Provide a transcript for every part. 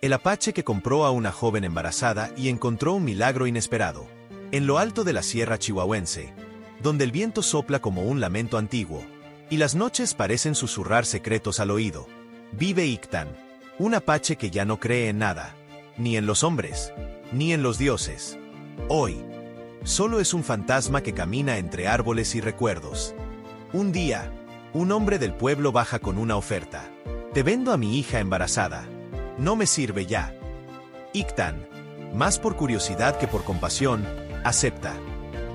El apache que compró a una joven embarazada y encontró un milagro inesperado. En lo alto de la sierra chihuahuense, donde el viento sopla como un lamento antiguo, y las noches parecen susurrar secretos al oído, vive Ictán, un apache que ya no cree en nada, ni en los hombres, ni en los dioses. Hoy, solo es un fantasma que camina entre árboles y recuerdos. Un día, un hombre del pueblo baja con una oferta. Te vendo a mi hija embarazada. No me sirve ya. Ictán, más por curiosidad que por compasión, acepta.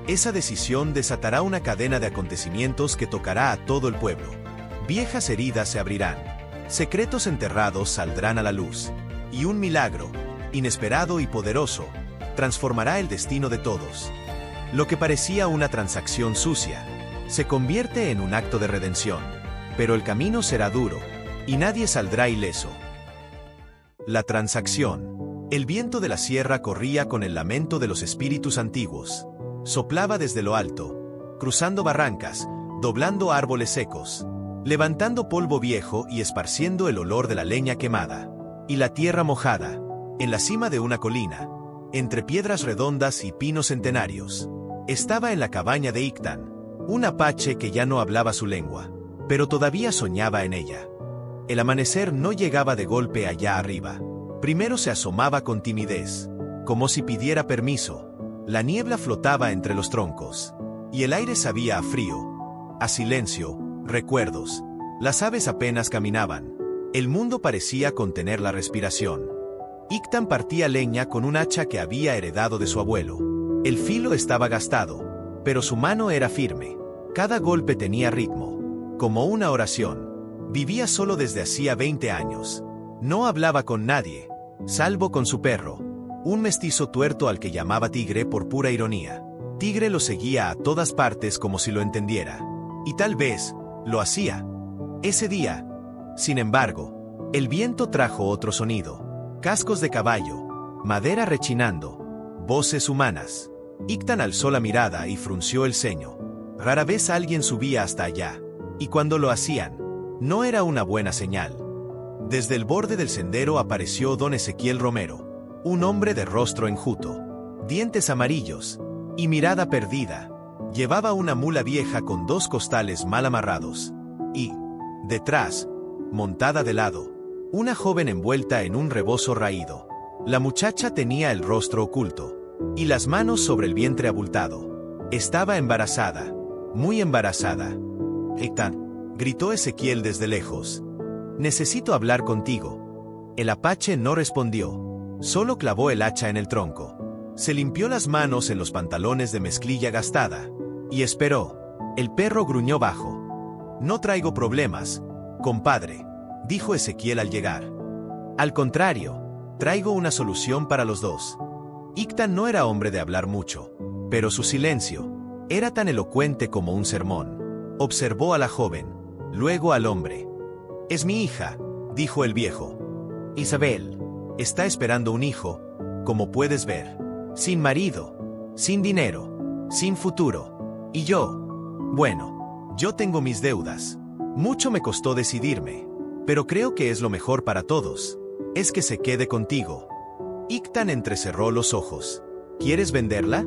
Esa decisión desatará una cadena de acontecimientos que tocará a todo el pueblo. Viejas heridas se abrirán, secretos enterrados saldrán a la luz, y un milagro, inesperado y poderoso, transformará el destino de todos. Lo que parecía una transacción sucia, se convierte en un acto de redención, pero el camino será duro, y nadie saldrá ileso. La transacción. El viento de la sierra corría con el lamento de los espíritus antiguos. Soplaba desde lo alto, cruzando barrancas, doblando árboles secos, levantando polvo viejo y esparciendo el olor de la leña quemada. Y la tierra mojada, en la cima de una colina, entre piedras redondas y pinos centenarios, estaba en la cabaña de Ictán, un apache que ya no hablaba su lengua, pero todavía soñaba en ella. El amanecer no llegaba de golpe allá arriba. Primero se asomaba con timidez, como si pidiera permiso. La niebla flotaba entre los troncos, y el aire sabía a frío, a silencio, recuerdos. Las aves apenas caminaban. El mundo parecía contener la respiración. Ictán partía leña con un hacha que había heredado de su abuelo. El filo estaba gastado, pero su mano era firme. Cada golpe tenía ritmo, como una oración. Vivía solo desde hacía 20 años. No hablaba con nadie, salvo con su perro, un mestizo tuerto al que llamaba Tigre por pura ironía. Tigre lo seguía a todas partes como si lo entendiera. Y tal vez, lo hacía. Ese día, sin embargo, el viento trajo otro sonido. Cascos de caballo, madera rechinando, voces humanas. Ictán alzó la mirada y frunció el ceño. Rara vez alguien subía hasta allá, y cuando lo hacían, no era una buena señal. Desde el borde del sendero apareció don Ezequiel Romero, un hombre de rostro enjuto, dientes amarillos y mirada perdida. Llevaba una mula vieja con 2 costales mal amarrados, y, detrás, montada de lado, una joven envuelta en un rebozo raído. La muchacha tenía el rostro oculto, y las manos sobre el vientre abultado. Estaba embarazada, muy embarazada. «Ictán», gritó Ezequiel desde lejos. «Necesito hablar contigo». El apache no respondió, solo clavó el hacha en el tronco. Se limpió las manos en los pantalones de mezclilla gastada, y esperó. El perro gruñó bajo. «No traigo problemas, compadre», dijo Ezequiel al llegar. «Al contrario, traigo una solución para los dos». Ictán no era hombre de hablar mucho, pero su silencio era tan elocuente como un sermón. Observó a la joven, luego al hombre. «Es mi hija», dijo el viejo. «Isabel está esperando un hijo, como puedes ver. Sin marido, sin dinero, sin futuro. Y yo, bueno, yo tengo mis deudas. Mucho me costó decidirme, pero creo que es lo mejor para todos. Es que se quede contigo». Ictán entrecerró los ojos. «¿Quieres venderla?»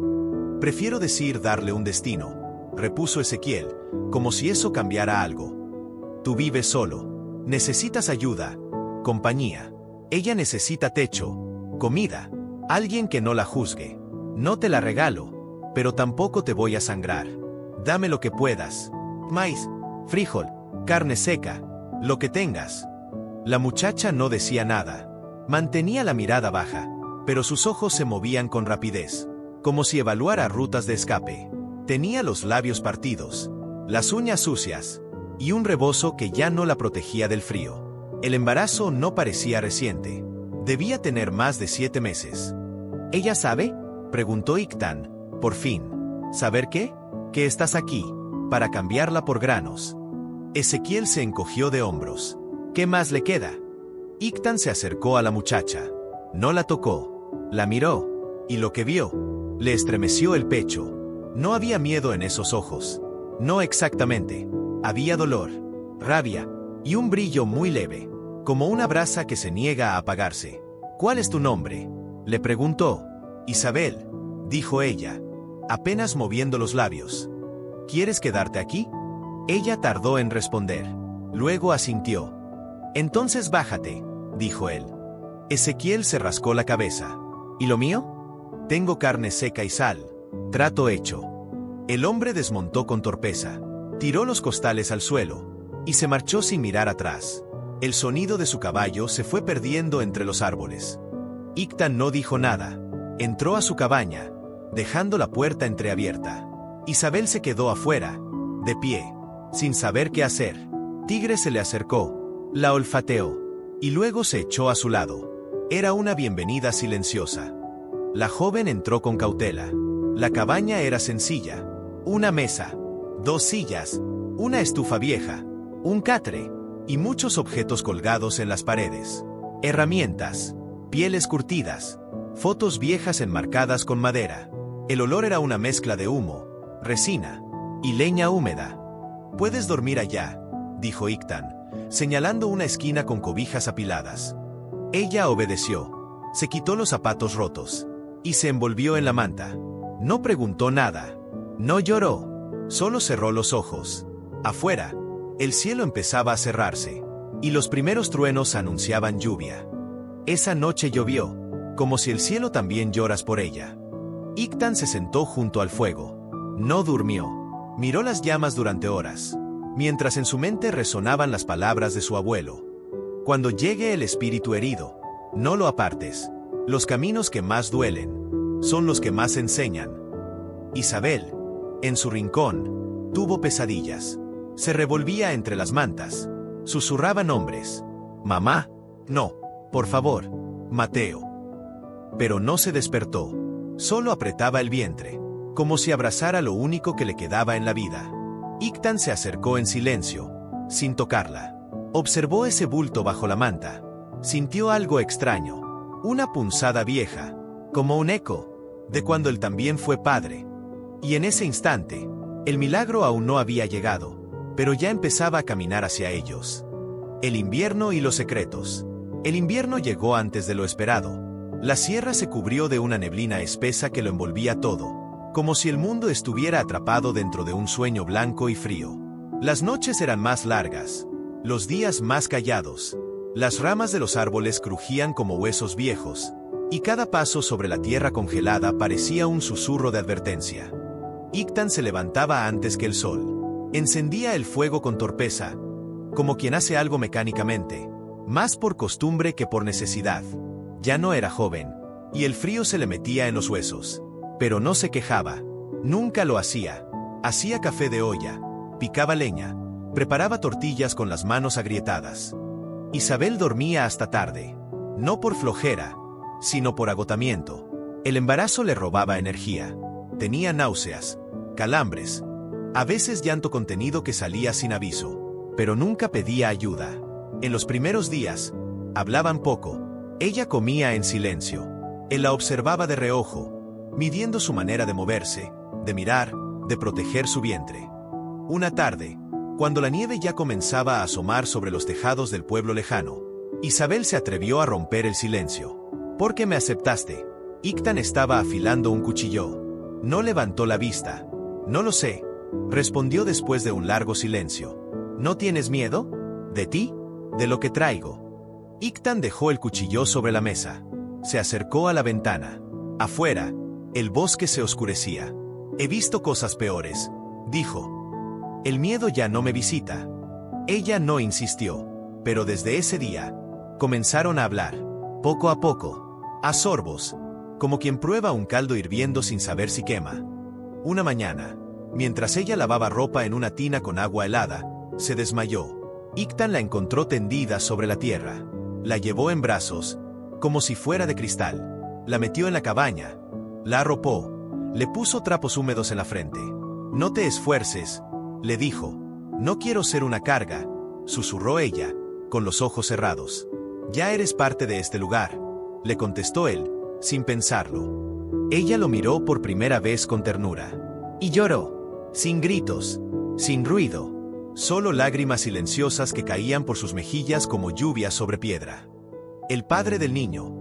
«Prefiero decir darle un destino», repuso Ezequiel, como si eso cambiara algo. «Tú vives solo. Necesitas ayuda, compañía. Ella necesita techo, comida, alguien que no la juzgue. No te la regalo, pero tampoco te voy a sangrar. Dame lo que puedas. Maíz, frijol, carne seca, lo que tengas». La muchacha no decía nada. Mantenía la mirada baja, pero sus ojos se movían con rapidez, como si evaluara rutas de escape. Tenía los labios partidos, las uñas sucias, y un rebozo que ya no la protegía del frío. El embarazo no parecía reciente. Debía tener más de 7 meses. «¿Ella sabe?», preguntó Ictán, por fin. «¿Saber qué?». «Que estás aquí, para cambiarla por granos». Ezequiel se encogió de hombros. «¿Qué más le queda?». Ictán se acercó a la muchacha. No la tocó, la miró, y lo que vio le estremeció el pecho. No había miedo en esos ojos. No exactamente. Había dolor, rabia, y un brillo muy leve, como una brasa que se niega a apagarse. ¿Cuál es tu nombre?, le preguntó. Isabel, dijo ella, apenas moviendo los labios. ¿Quieres quedarte aquí? Ella tardó en responder. Luego asintió. Entonces bájate, dijo él. Ezequiel se rascó la cabeza. ¿Y lo mío? Tengo carne seca y sal. Trato hecho. El hombre desmontó con torpeza. Tiró los costales al suelo y se marchó sin mirar atrás. El sonido de su caballo se fue perdiendo entre los árboles. Ictan no dijo nada. Entró a su cabaña, dejando la puerta entreabierta. Isabel se quedó afuera, de pie, sin saber qué hacer. Tigre se le acercó, la olfateó, y luego se echó a su lado. Era una bienvenida silenciosa. La joven entró con cautela. La cabaña era sencilla. Una mesa, 2 sillas, una estufa vieja, un catre, y muchos objetos colgados en las paredes. Herramientas, pieles curtidas, fotos viejas enmarcadas con madera. El olor era una mezcla de humo, resina y leña húmeda. «Puedes dormir allá», dijo Ictan, señalando una esquina con cobijas apiladas. Ella obedeció. Se quitó los zapatos rotos y se envolvió en la manta. No preguntó nada. No lloró. Solo cerró los ojos. Afuera, el cielo empezaba a cerrarse y los primeros truenos anunciaban lluvia. Esa noche llovió, como si el cielo también lloras por ella. Ictan se sentó junto al fuego. No durmió. Miró las llamas durante horas, mientras en su mente resonaban las palabras de su abuelo. Cuando llegue el espíritu herido, no lo apartes. Los caminos que más duelen son los que más enseñan. Isabel, en su rincón, tuvo pesadillas. Se revolvía entre las mantas. Susurraba nombres. Mamá, no, por favor, Mateo. Pero no se despertó. Solo apretaba el vientre, como si abrazara lo único que le quedaba en la vida. Ictan se acercó en silencio, sin tocarla. Observó ese bulto bajo la manta. Sintió algo extraño. Una punzada vieja, como un eco de cuando él también fue padre. Y en ese instante, el milagro aún no había llegado, pero ya empezaba a caminar hacia ellos. El invierno y los secretos. El invierno llegó antes de lo esperado. La sierra se cubrió de una neblina espesa que lo envolvía todo, como si el mundo estuviera atrapado dentro de un sueño blanco y frío. Las noches eran más largas, los días más callados. Las ramas de los árboles crujían como huesos viejos, y cada paso sobre la tierra congelada parecía un susurro de advertencia. Ictan se levantaba antes que el sol. Encendía el fuego con torpeza, como quien hace algo mecánicamente, más por costumbre que por necesidad. Ya no era joven, y el frío se le metía en los huesos. Pero no se quejaba. Nunca lo hacía. Hacía café de olla, picaba leña, preparaba tortillas con las manos agrietadas. Isabel dormía hasta tarde. No por flojera, sino por agotamiento. El embarazo le robaba energía. Tenía náuseas, calambres, a veces llanto contenido que salía sin aviso. Pero nunca pedía ayuda. En los primeros días, hablaban poco. Ella comía en silencio. Él la observaba de reojo, midiendo su manera de moverse, de mirar, de proteger su vientre. Una tarde, cuando la nieve ya comenzaba a asomar sobre los tejados del pueblo lejano, Isabel se atrevió a romper el silencio. ¿Por qué me aceptaste? Ictan estaba afilando un cuchillo. No levantó la vista. No lo sé, respondió después de un largo silencio. ¿No tienes miedo? ¿De ti? ¿De lo que traigo? Ictan dejó el cuchillo sobre la mesa. Se acercó a la ventana. Afuera, el bosque se oscurecía. He visto cosas peores, dijo. El miedo ya no me visita. Ella no insistió, pero desde ese día, comenzaron a hablar, poco a poco, a sorbos, como quien prueba un caldo hirviendo sin saber si quema. Una mañana, mientras ella lavaba ropa en una tina con agua helada, se desmayó. Ictan la encontró tendida sobre la tierra. La llevó en brazos, como si fuera de cristal. La metió en la cabaña. La arropó. Le puso trapos húmedos en la frente. No te esfuerces, le dijo. No quiero ser una carga, susurró ella, con los ojos cerrados. Ya eres parte de este lugar, le contestó él, sin pensarlo. Ella lo miró por primera vez con ternura. Y lloró, sin gritos, sin ruido. Solo lágrimas silenciosas que caían por sus mejillas como lluvia sobre piedra. El padre del niño,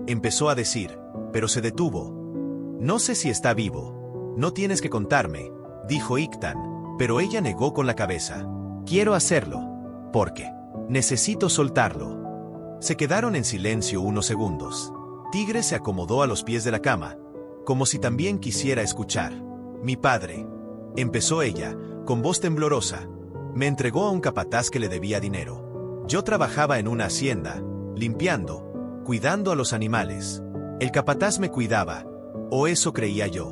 empezó a decir, pero se detuvo. No sé si está vivo. No tienes que contarme, dijo Ictan, pero ella negó con la cabeza. Quiero hacerlo. ¿Por qué? Necesito soltarlo. Se quedaron en silencio unos segundos. Tigre se acomodó a los pies de la cama, como si también quisiera escuchar. Mi padre, empezó ella, con voz temblorosa, me entregó a un capataz que le debía dinero. Yo trabajaba en una hacienda, limpiando, cuidando a los animales. El capataz me cuidaba, o eso creía yo.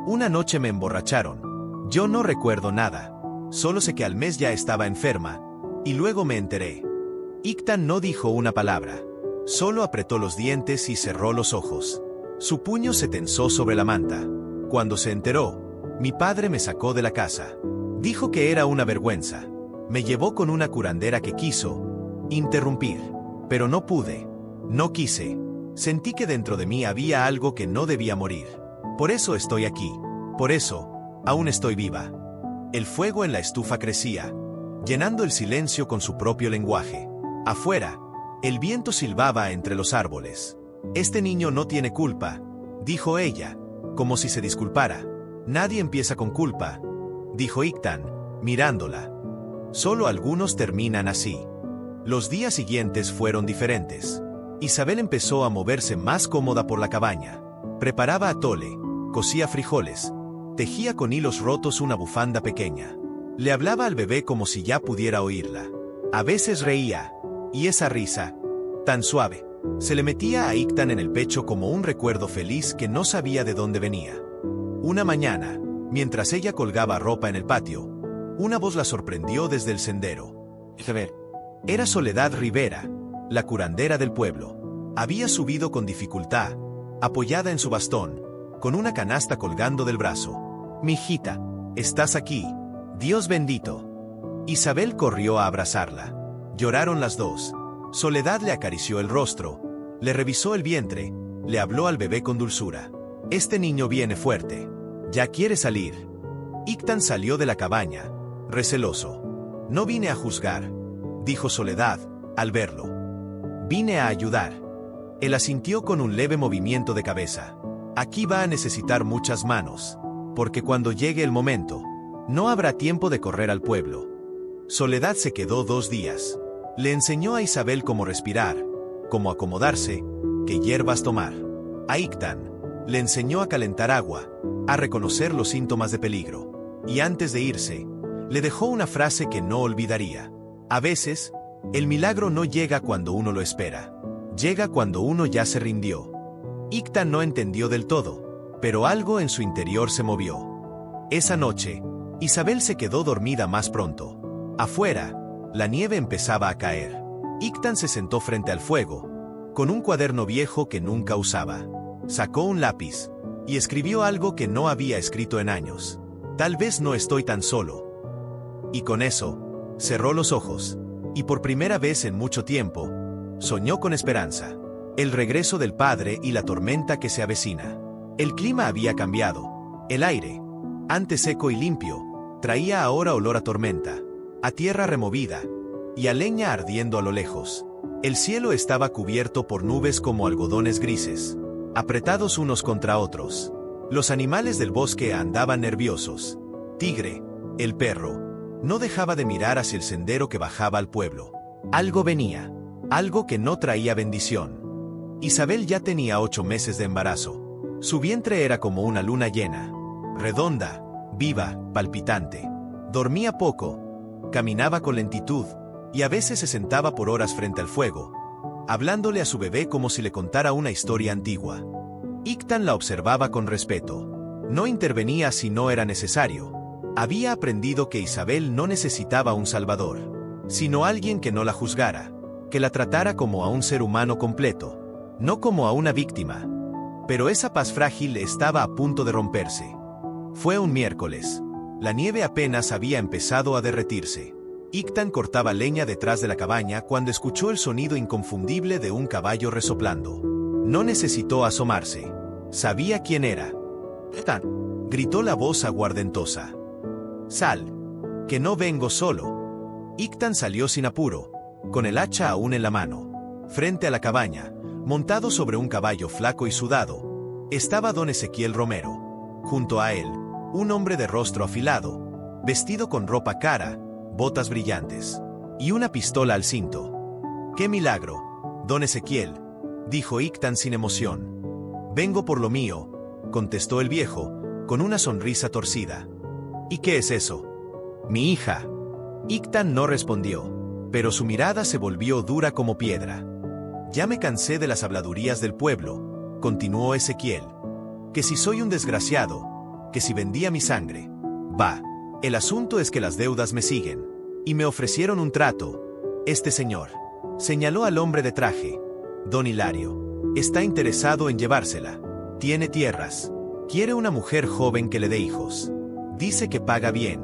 Una noche me emborracharon. Yo no recuerdo nada. Solo sé que al mes ya estaba enferma, y luego me enteré. Ictan no dijo una palabra. Solo apretó los dientes y cerró los ojos. Su puño se tensó sobre la manta. Cuando se enteró, mi padre me sacó de la casa. Dijo que era una vergüenza. Me llevó con una curandera que quiso interrumpir. Pero no pude. No quise. Sentí que dentro de mí había algo que no debía morir. Por eso estoy aquí. Por eso, aún estoy viva. El fuego en la estufa crecía, llenando el silencio con su propio lenguaje. Afuera, el viento silbaba entre los árboles. Este niño no tiene culpa, dijo ella, como si se disculpara. Nadie empieza con culpa, dijo Ictan, mirándola. Solo algunos terminan así. Los días siguientes fueron diferentes. Isabel empezó a moverse más cómoda por la cabaña. Preparaba atole, cocía frijoles, tejía con hilos rotos una bufanda pequeña. Le hablaba al bebé como si ya pudiera oírla. A veces reía, y esa risa, tan suave, se le metía a Ictan en el pecho como un recuerdo feliz que no sabía de dónde venía. Una mañana, mientras ella colgaba ropa en el patio, una voz la sorprendió desde el sendero. Era Soledad Rivera, la curandera del pueblo. Había subido con dificultad, apoyada en su bastón, con una canasta colgando del brazo. «Mijita, estás aquí. Dios bendito». Isabel corrió a abrazarla. Lloraron las dos. Soledad le acarició el rostro, le revisó el vientre, le habló al bebé con dulzura. «Este niño viene fuerte. Ya quiere salir». Ictan salió de la cabaña, receloso. «No vine a juzgar», dijo Soledad, al verlo. «Vine a ayudar». Él asintió con un leve movimiento de cabeza. «Aquí va a necesitar muchas manos, porque cuando llegue el momento, no habrá tiempo de correr al pueblo». Soledad se quedó 2 días. Le enseñó a Isabel cómo respirar, cómo acomodarse, qué hierbas tomar. A Ictan le enseñó a calentar agua, a reconocer los síntomas de peligro. Y antes de irse, le dejó una frase que no olvidaría. A veces, el milagro no llega cuando uno lo espera. Llega cuando uno ya se rindió. Ictan no entendió del todo, pero algo en su interior se movió. Esa noche, Isabel se quedó dormida más pronto. Afuera, la nieve empezaba a caer. Ictan se sentó frente al fuego, con un cuaderno viejo que nunca usaba. Sacó un lápiz y escribió algo que no había escrito en años. «Tal vez no estoy tan solo». Y con eso, cerró los ojos, y por primera vez en mucho tiempo, soñó con esperanza. El regreso del padre y la tormenta que se avecina. El clima había cambiado. El aire, antes seco y limpio, traía ahora olor a tormenta, a tierra removida, y a leña ardiendo a lo lejos. El cielo estaba cubierto por nubes como algodones grises, apretados unos contra otros. Los animales del bosque andaban nerviosos. Tigre, el perro, no dejaba de mirar hacia el sendero que bajaba al pueblo. Algo venía, algo que no traía bendición. Isabel ya tenía 8 meses de embarazo. Su vientre era como una luna llena, redonda, viva, palpitante. Dormía poco, caminaba con lentitud, y a veces se sentaba por horas frente al fuego, hablándole a su bebé como si le contara una historia antigua. Ictan la observaba con respeto. No intervenía si no era necesario. Había aprendido que Isabel no necesitaba un salvador, sino alguien que no la juzgara, que la tratara como a un ser humano completo, no como a una víctima. Pero esa paz frágil estaba a punto de romperse. Fue un miércoles. La nieve apenas había empezado a derretirse. Ictan cortaba leña detrás de la cabaña cuando escuchó el sonido inconfundible de un caballo resoplando. No necesitó asomarse. Sabía quién era. «Ictan», gritó la voz aguardentosa. «Sal, que no vengo solo». Ictan salió sin apuro, con el hacha aún en la mano. Frente a la cabaña, Montado sobre un caballo flaco y sudado, estaba don Ezequiel Romero. Junto a él, un hombre de rostro afilado, vestido con ropa cara, botas brillantes, y una pistola al cinto. ¡Qué milagro, don Ezequiel!, dijo Ictan sin emoción. Vengo por lo mío, contestó el viejo, con una sonrisa torcida. ¿Y qué es eso? Mi hija. Ictan no respondió, pero su mirada se volvió dura como piedra. Ya me cansé de las habladurías del pueblo, continuó Ezequiel. Que si soy un desgraciado, que si vendía mi sangre. Va, el asunto es que las deudas me siguen, y me ofrecieron un trato. Este señor, señaló al hombre de traje, don Hilario, está interesado en llevársela. Tiene tierras, quiere una mujer joven que le dé hijos. Dice que paga bien.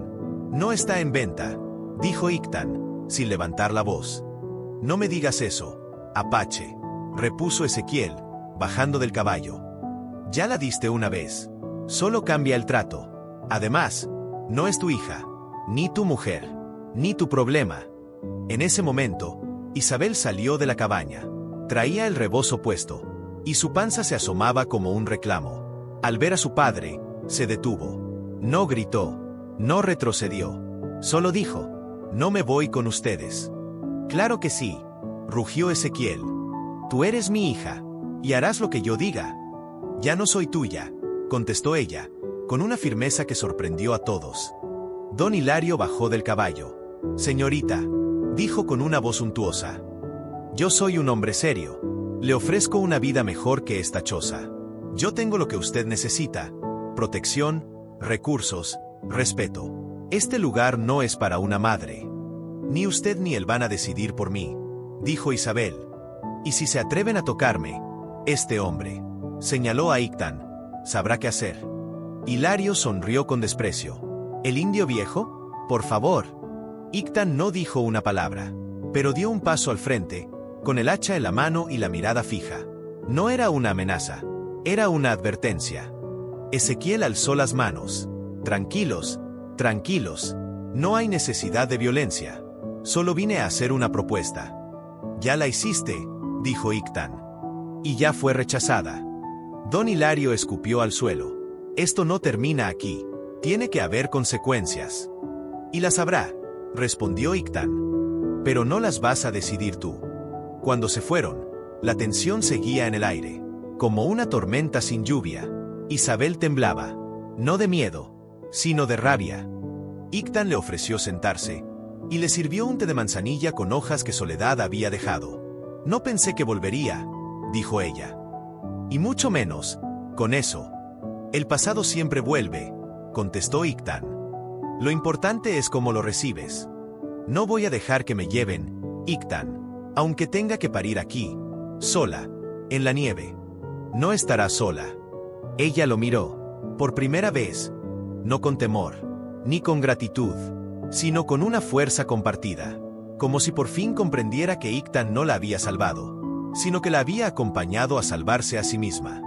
No está en venta, dijo Ictan, sin levantar la voz. No me digas eso, Apache, repuso Ezequiel, bajando del caballo. Ya la diste una vez. Solo cambia el trato. Además, no es tu hija, ni tu mujer, ni tu problema. En ese momento, Isabel salió de la cabaña. Traía el rebozo puesto, y su panza se asomaba como un reclamo. Al ver a su padre, se detuvo. No gritó, no retrocedió. Solo dijo, no me voy con ustedes. Claro que sí, rugió Ezequiel. Tú eres mi hija, y harás lo que yo diga. Ya no soy tuya, contestó ella, con una firmeza que sorprendió a todos. Don Hilario bajó del caballo. Señorita, dijo con una voz untuosa. Yo soy un hombre serio. Le ofrezco una vida mejor que esta choza. Yo tengo lo que usted necesita: protección, recursos, respeto. Este lugar no es para una madre. Ni usted ni él van a decidir por mí, dijo Isabel. Y si se atreven a tocarme, este hombre, señaló a Ictan, sabrá qué hacer. Hilario sonrió con desprecio. ¿El indio viejo? Por favor. Ictan no dijo una palabra, pero dio un paso al frente, con el hacha en la mano y la mirada fija. No era una amenaza, era una advertencia. Ezequiel alzó las manos. Tranquilos, tranquilos, no hay necesidad de violencia. Solo vine a hacer una propuesta. Ya la hiciste, dijo Ictan. Y ya fue rechazada. Don Hilario escupió al suelo. Esto no termina aquí. Tiene que haber consecuencias. Y las habrá, respondió Ictan. Pero no las vas a decidir tú. Cuando se fueron, la tensión seguía en el aire, como una tormenta sin lluvia. Isabel temblaba, no de miedo, sino de rabia. Ictan le ofreció sentarse, y le sirvió un té de manzanilla con hojas que Soledad había dejado. No pensé que volvería, dijo ella. Y mucho menos, con eso. El pasado siempre vuelve, contestó Ictan. Lo importante es cómo lo recibes. No voy a dejar que me lleven, Ictan, aunque tenga que parir aquí, sola, en la nieve. No estará sola. Ella lo miró, por primera vez, no con temor, ni con gratitud, sino con una fuerza compartida, como si por fin comprendiera que Ictan no la había salvado, sino que la había acompañado a salvarse a sí misma.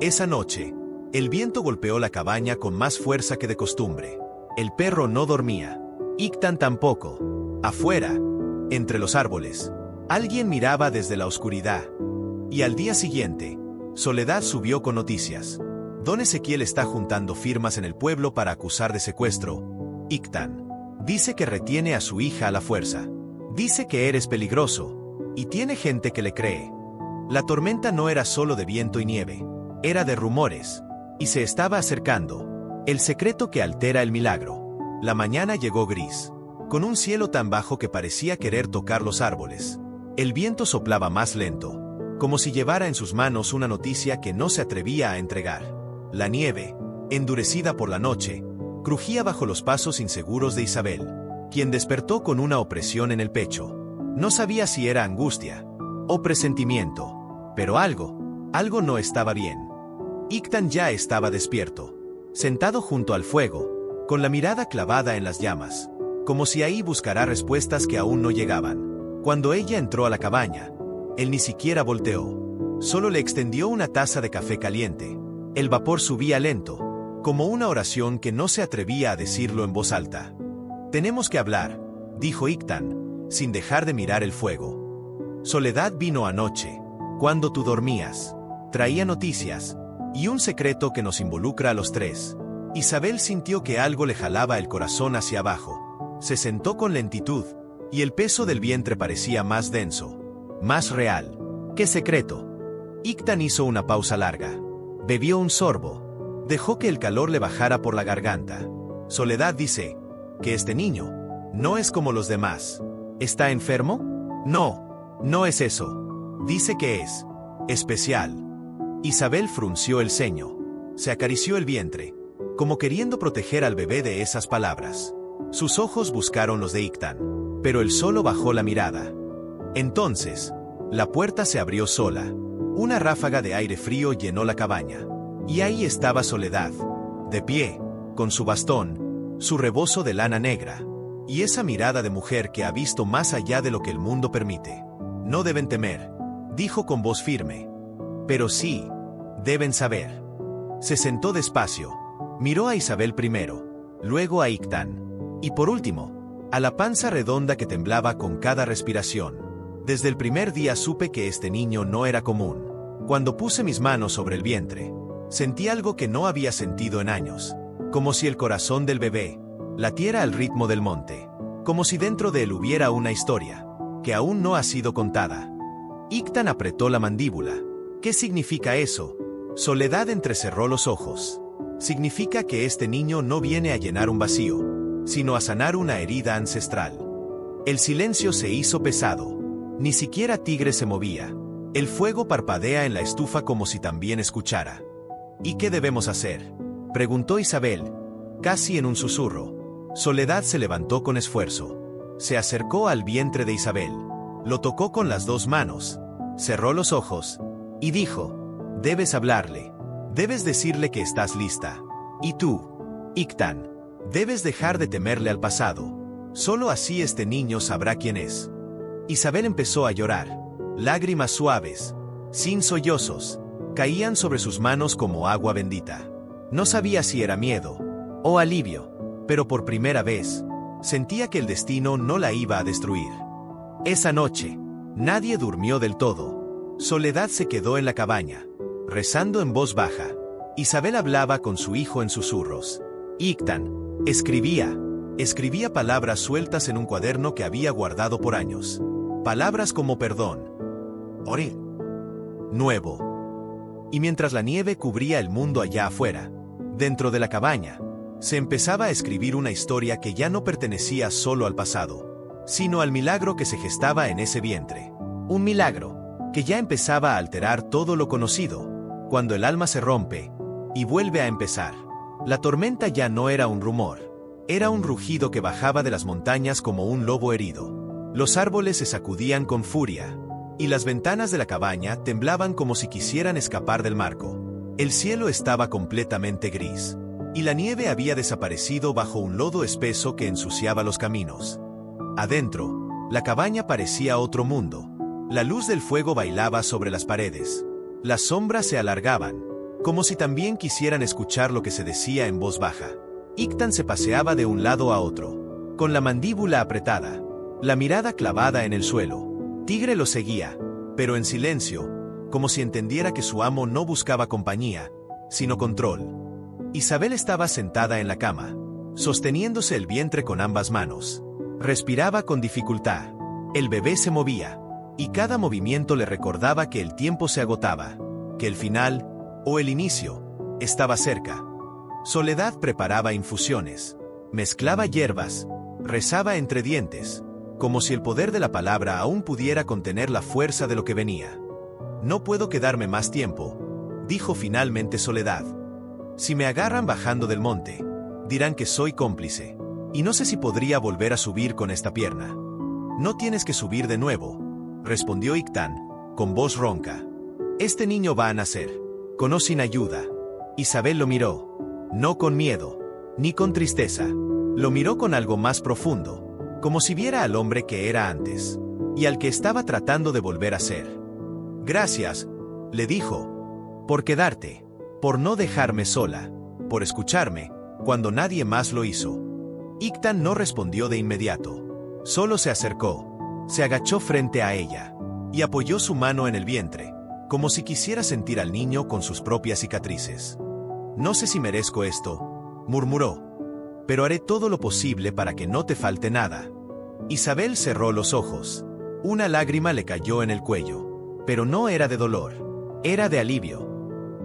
Esa noche, el viento golpeó la cabaña con más fuerza que de costumbre. El perro no dormía, Ictan tampoco. Afuera, entre los árboles, alguien miraba desde la oscuridad. Y al día siguiente, Soledad subió con noticias. Don Ezequiel está juntando firmas en el pueblo para acusar de secuestro. Ictan dice que retiene a su hija a la fuerza. Dice que eres peligroso, y tiene gente que le cree. La tormenta no era solo de viento y nieve, era de rumores, y se estaba acercando. El secreto que altera el milagro. La mañana llegó gris, con un cielo tan bajo que parecía querer tocar los árboles. El viento soplaba más lento, como si llevara en sus manos una noticia que no se atrevía a entregar. La nieve, endurecida por la noche, crujía bajo los pasos inseguros de Isabel, quien despertó con una opresión en el pecho. No sabía si era angustia o presentimiento, pero algo no estaba bien. Ictan ya estaba despierto, sentado junto al fuego, con la mirada clavada en las llamas, como si ahí buscara respuestas que aún no llegaban. Cuando ella entró a la cabaña, él ni siquiera volteó, solo le extendió una taza de café caliente. El vapor subía lento, como una oración que no se atrevía a decirlo en voz alta. Tenemos que hablar, dijo Ictan, sin dejar de mirar el fuego. Soledad vino anoche. cuando tú dormías. Traía noticias, y un secreto que nos involucra a los tres. Isabel sintió que algo le jalaba el corazón hacia abajo. Se sentó con lentitud, y el peso del vientre parecía más denso, más real. ¿Qué secreto? Iktan hizo una pausa larga. Bebió un sorbo. Dejó que el calor le bajara por la garganta. Soledad dice que este niño no es como los demás. ¿Está enfermo? No, no es eso. Dice que es especial. Isabel frunció el ceño. Se acarició el vientre, como queriendo proteger al bebé de esas palabras. Sus ojos buscaron los de Iktan, pero él solo bajó la mirada. Entonces, la puerta se abrió sola. Una ráfaga de aire frío llenó la cabaña. Y ahí estaba Soledad, de pie, con su bastón, su rebozo de lana negra, y esa mirada de mujer que ha visto más allá de lo que el mundo permite. No deben temer, dijo con voz firme. Pero sí, deben saber. Se sentó despacio. Miró a Isabel primero, luego a Iktan, y por último, a la panza redonda que temblaba con cada respiración. Desde el primer día supe que este niño no era común. Cuando puse mis manos sobre el vientre, sentí algo que no había sentido en años, como si el corazón del bebé latiera al ritmo del monte, como si dentro de él hubiera una historia que aún no ha sido contada. Iktan apretó la mandíbula. ¿Qué significa eso? Soledad entrecerró los ojos. Significa que este niño no viene a llenar un vacío, sino a sanar una herida ancestral. El silencio se hizo pesado. Ni siquiera Tigre se movía. El fuego parpadea en la estufa como si también escuchara. ¿Y qué debemos hacer?, preguntó Isabel, casi en un susurro. Soledad se levantó con esfuerzo. Se acercó al vientre de Isabel. Lo tocó con las dos manos. Cerró los ojos y dijo: debes hablarle. Debes decirle que estás lista. Y tú, Iktan, debes dejar de temerle al pasado. Solo así este niño sabrá quién es. Isabel empezó a llorar. Lágrimas suaves, sin sollozos, caían sobre sus manos como agua bendita. No sabía si era miedo o alivio, pero por primera vez, sentía que el destino no la iba a destruir. Esa noche, nadie durmió del todo. Soledad se quedó en la cabaña, rezando en voz baja. Isabel hablaba con su hijo en susurros. Iktan escribía palabras sueltas en un cuaderno que había guardado por años. Palabras como perdón, ore, nuevo. Y mientras la nieve cubría el mundo allá afuera, dentro de la cabaña, se empezaba a escribir una historia que ya no pertenecía solo al pasado, sino al milagro que se gestaba en ese vientre. Un milagro que ya empezaba a alterar todo lo conocido, cuando el alma se rompe y vuelve a empezar. La tormenta ya no era un rumor, era un rugido que bajaba de las montañas como un lobo herido. Los árboles se sacudían con furia, y las ventanas de la cabaña temblaban como si quisieran escapar del marco. El cielo estaba completamente gris, y la nieve había desaparecido bajo un lodo espeso que ensuciaba los caminos. Adentro, la cabaña parecía otro mundo. La luz del fuego bailaba sobre las paredes. Las sombras se alargaban, como si también quisieran escuchar lo que se decía en voz baja. Iktan se paseaba de un lado a otro, con la mandíbula apretada, la mirada clavada en el suelo. Tigre lo seguía, pero en silencio, como si entendiera que su amo no buscaba compañía, sino control. Isabel estaba sentada en la cama, sosteniéndose el vientre con ambas manos. Respiraba con dificultad. El bebé se movía, y cada movimiento le recordaba que el tiempo se agotaba, que el final, o el inicio, estaba cerca. Soledad preparaba infusiones, mezclaba hierbas, rezaba entre dientes, como si el poder de la palabra aún pudiera contener la fuerza de lo que venía. No puedo quedarme más tiempo, dijo finalmente Soledad. Si me agarran bajando del monte, dirán que soy cómplice, y no sé si podría volver a subir con esta pierna. No tienes que subir de nuevo, respondió Iktan, con voz ronca. Este niño va a nacer, con o sin ayuda. Isabel lo miró, no con miedo, ni con tristeza. Lo miró con algo más profundo, como si viera al hombre que era antes, y al que estaba tratando de volver a ser. Gracias, le dijo, por quedarte, por no dejarme sola, por escucharme, cuando nadie más lo hizo. Iktan no respondió de inmediato, solo se acercó, se agachó frente a ella, y apoyó su mano en el vientre, como si quisiera sentir al niño con sus propias cicatrices. «No sé si merezco esto», murmuró, «pero haré todo lo posible para que no te falte nada». Isabel cerró los ojos. Una lágrima le cayó en el cuello, pero no era de dolor, era de alivio.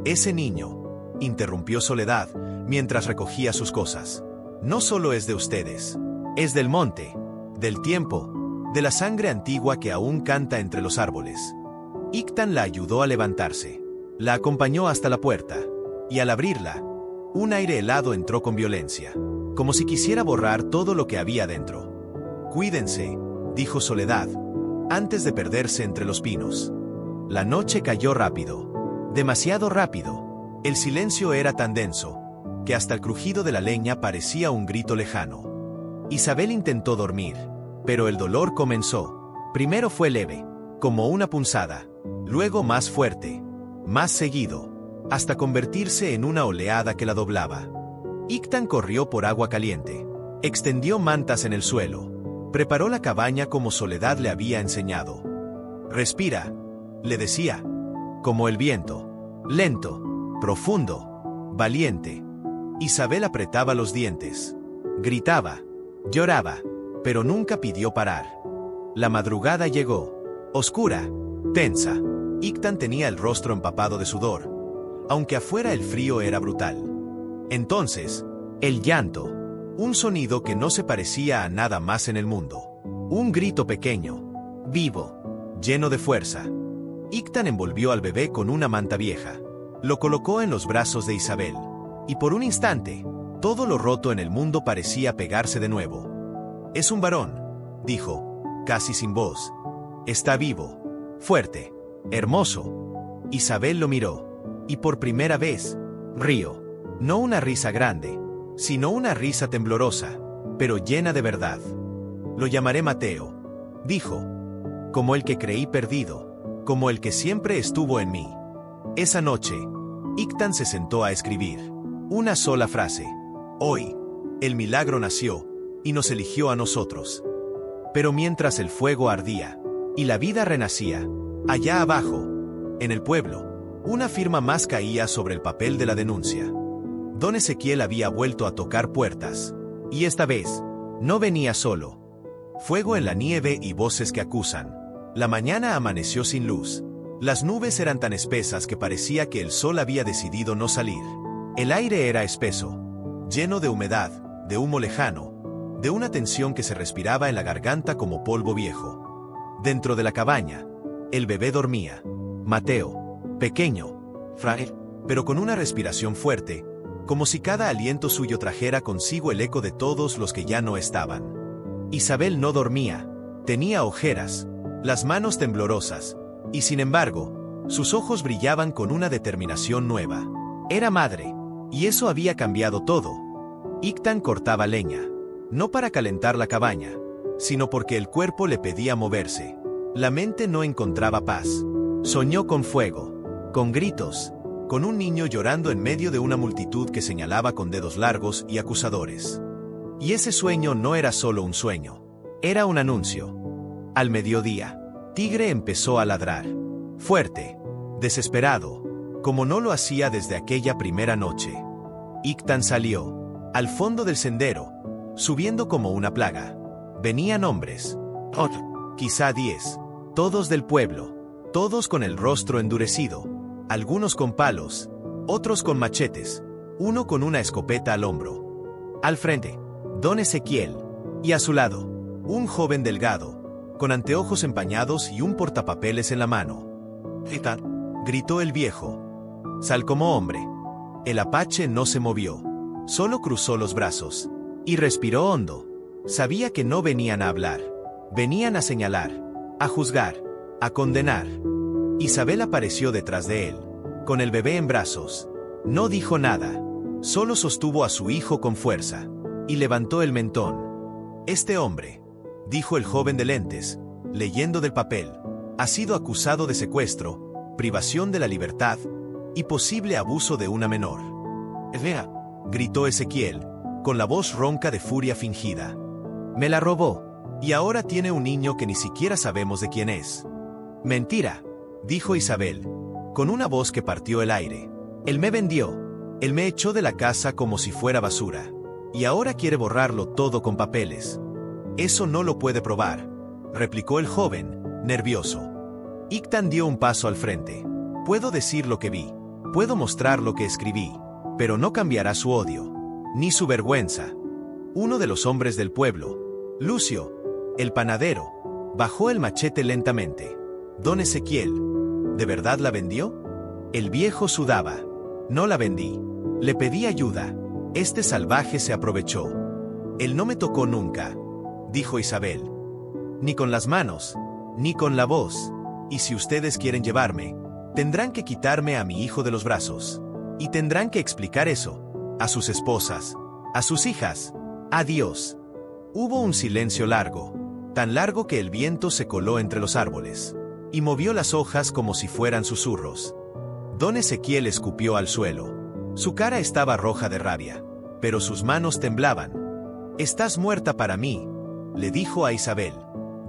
«Ese niño», interrumpió Soledad, mientras recogía sus cosas, «no solo es de ustedes, es del monte, del tiempo, de la sangre antigua que aún canta entre los árboles». Ictan la ayudó a levantarse, la acompañó hasta la puerta, y al abrirla, un aire helado entró con violencia, como si quisiera borrar todo lo que había dentro. «Cuídense», dijo Soledad, antes de perderse entre los pinos. La noche cayó rápido, demasiado rápido. El silencio era tan denso, que hasta el crujido de la leña parecía un grito lejano. Isabel intentó dormir, pero el dolor comenzó. Primero fue leve, como una punzada, luego más fuerte, más seguido, hasta convertirse en una oleada que la doblaba. Ictan corrió por agua caliente, extendió mantas en el suelo, preparó la cabaña como Soledad le había enseñado. «Respira», le decía, «como el viento, lento, profundo, valiente». Isabel apretaba los dientes, gritaba, lloraba, pero nunca pidió parar. La madrugada llegó, oscura, tensa. Ictan tenía el rostro empapado de sudor, aunque afuera el frío era brutal. Entonces, el llanto, un sonido que no se parecía a nada más en el mundo. Un grito pequeño, vivo, lleno de fuerza. Ictan envolvió al bebé con una manta vieja. Lo colocó en los brazos de Isabel, y por un instante, todo lo roto en el mundo parecía pegarse de nuevo. «Es un varón», dijo, casi sin voz. «Está vivo, fuerte, hermoso». Isabel lo miró, y por primera vez, rió. No una risa grande, sino una risa temblorosa, pero llena de verdad. «Lo llamaré Mateo», dijo, «como el que creí perdido, como el que siempre estuvo en mí». Esa noche, Ictan se sentó a escribir. Una sola frase. «Hoy, el milagro nació, y nos eligió a nosotros». Pero mientras el fuego ardía, y la vida renacía, allá abajo, en el pueblo, una firma más caía sobre el papel de la denuncia. Don Ezequiel había vuelto a tocar puertas, y esta vez, no venía solo. Fuego en la nieve y voces que acusan. La mañana amaneció sin luz. Las nubes eran tan espesas que parecía que el sol había decidido no salir. El aire era espeso, lleno de humedad, de humo lejano, de una tensión que se respiraba en la garganta como polvo viejo. Dentro de la cabaña, el bebé dormía. Mateo, pequeño, frágil, pero con una respiración fuerte, como si cada aliento suyo trajera consigo el eco de todos los que ya no estaban. Isabel no dormía, tenía ojeras, las manos temblorosas, y sin embargo, sus ojos brillaban con una determinación nueva. Era madre, y eso había cambiado todo. Ictan cortaba leña, no para calentar la cabaña, sino porque el cuerpo le pedía moverse. La mente no encontraba paz. Soñó con fuego, con gritos, con un niño llorando en medio de una multitud que señalaba con dedos largos y acusadores. Y ese sueño no era solo un sueño, era un anuncio. Al mediodía, Tigre empezó a ladrar, fuerte, desesperado, como no lo hacía desde aquella primera noche. Ictan salió, al fondo del sendero, subiendo como una plaga. Venían hombres, quizá 10, todos del pueblo, todos con el rostro endurecido, algunos con palos, otros con machetes, uno con una escopeta al hombro. Al frente, Don Ezequiel, y a su lado, un joven delgado, con anteojos empañados y un portapapeles en la mano. «Ictan», gritó el viejo. «Sal como hombre». El apache no se movió, solo cruzó los brazos, y respiró hondo. Sabía que no venían a hablar, venían a señalar, a juzgar, a condenar. Isabel apareció detrás de él, con el bebé en brazos. No dijo nada, solo sostuvo a su hijo con fuerza, y levantó el mentón. «Este hombre», dijo el joven de lentes, leyendo del papel, «ha sido acusado de secuestro, privación de la libertad y posible abuso de una menor». «Vea», gritó Ezequiel, con la voz ronca de furia fingida. «Me la robó, y ahora tiene un niño que ni siquiera sabemos de quién es». «Mentira», dijo Isabel, con una voz que partió el aire. Él me vendió. Él me echó de la casa como si fuera basura. Y ahora quiere borrarlo todo con papeles. Eso no lo puede probar, replicó el joven, nervioso. Iktan dio un paso al frente. Puedo decir lo que vi. Puedo mostrar lo que escribí. Pero no cambiará su odio, ni su vergüenza. Uno de los hombres del pueblo, Lucio, el panadero, bajó el machete lentamente. Don Ezequiel, ¿de verdad la vendió? El viejo sudaba. No la vendí. Le pedí ayuda. Este salvaje se aprovechó. Él no me tocó nunca, dijo Isabel. Ni con las manos, ni con la voz. Y si ustedes quieren llevarme, tendrán que quitarme a mi hijo de los brazos. Y tendrán que explicar eso a sus esposas, a sus hijas. Adiós. Hubo un silencio largo, tan largo que el viento se coló entre los árboles y movió las hojas como si fueran susurros. Don Ezequiel escupió al suelo. Su cara estaba roja de rabia, pero sus manos temblaban. «Estás muerta para mí», le dijo a Isabel.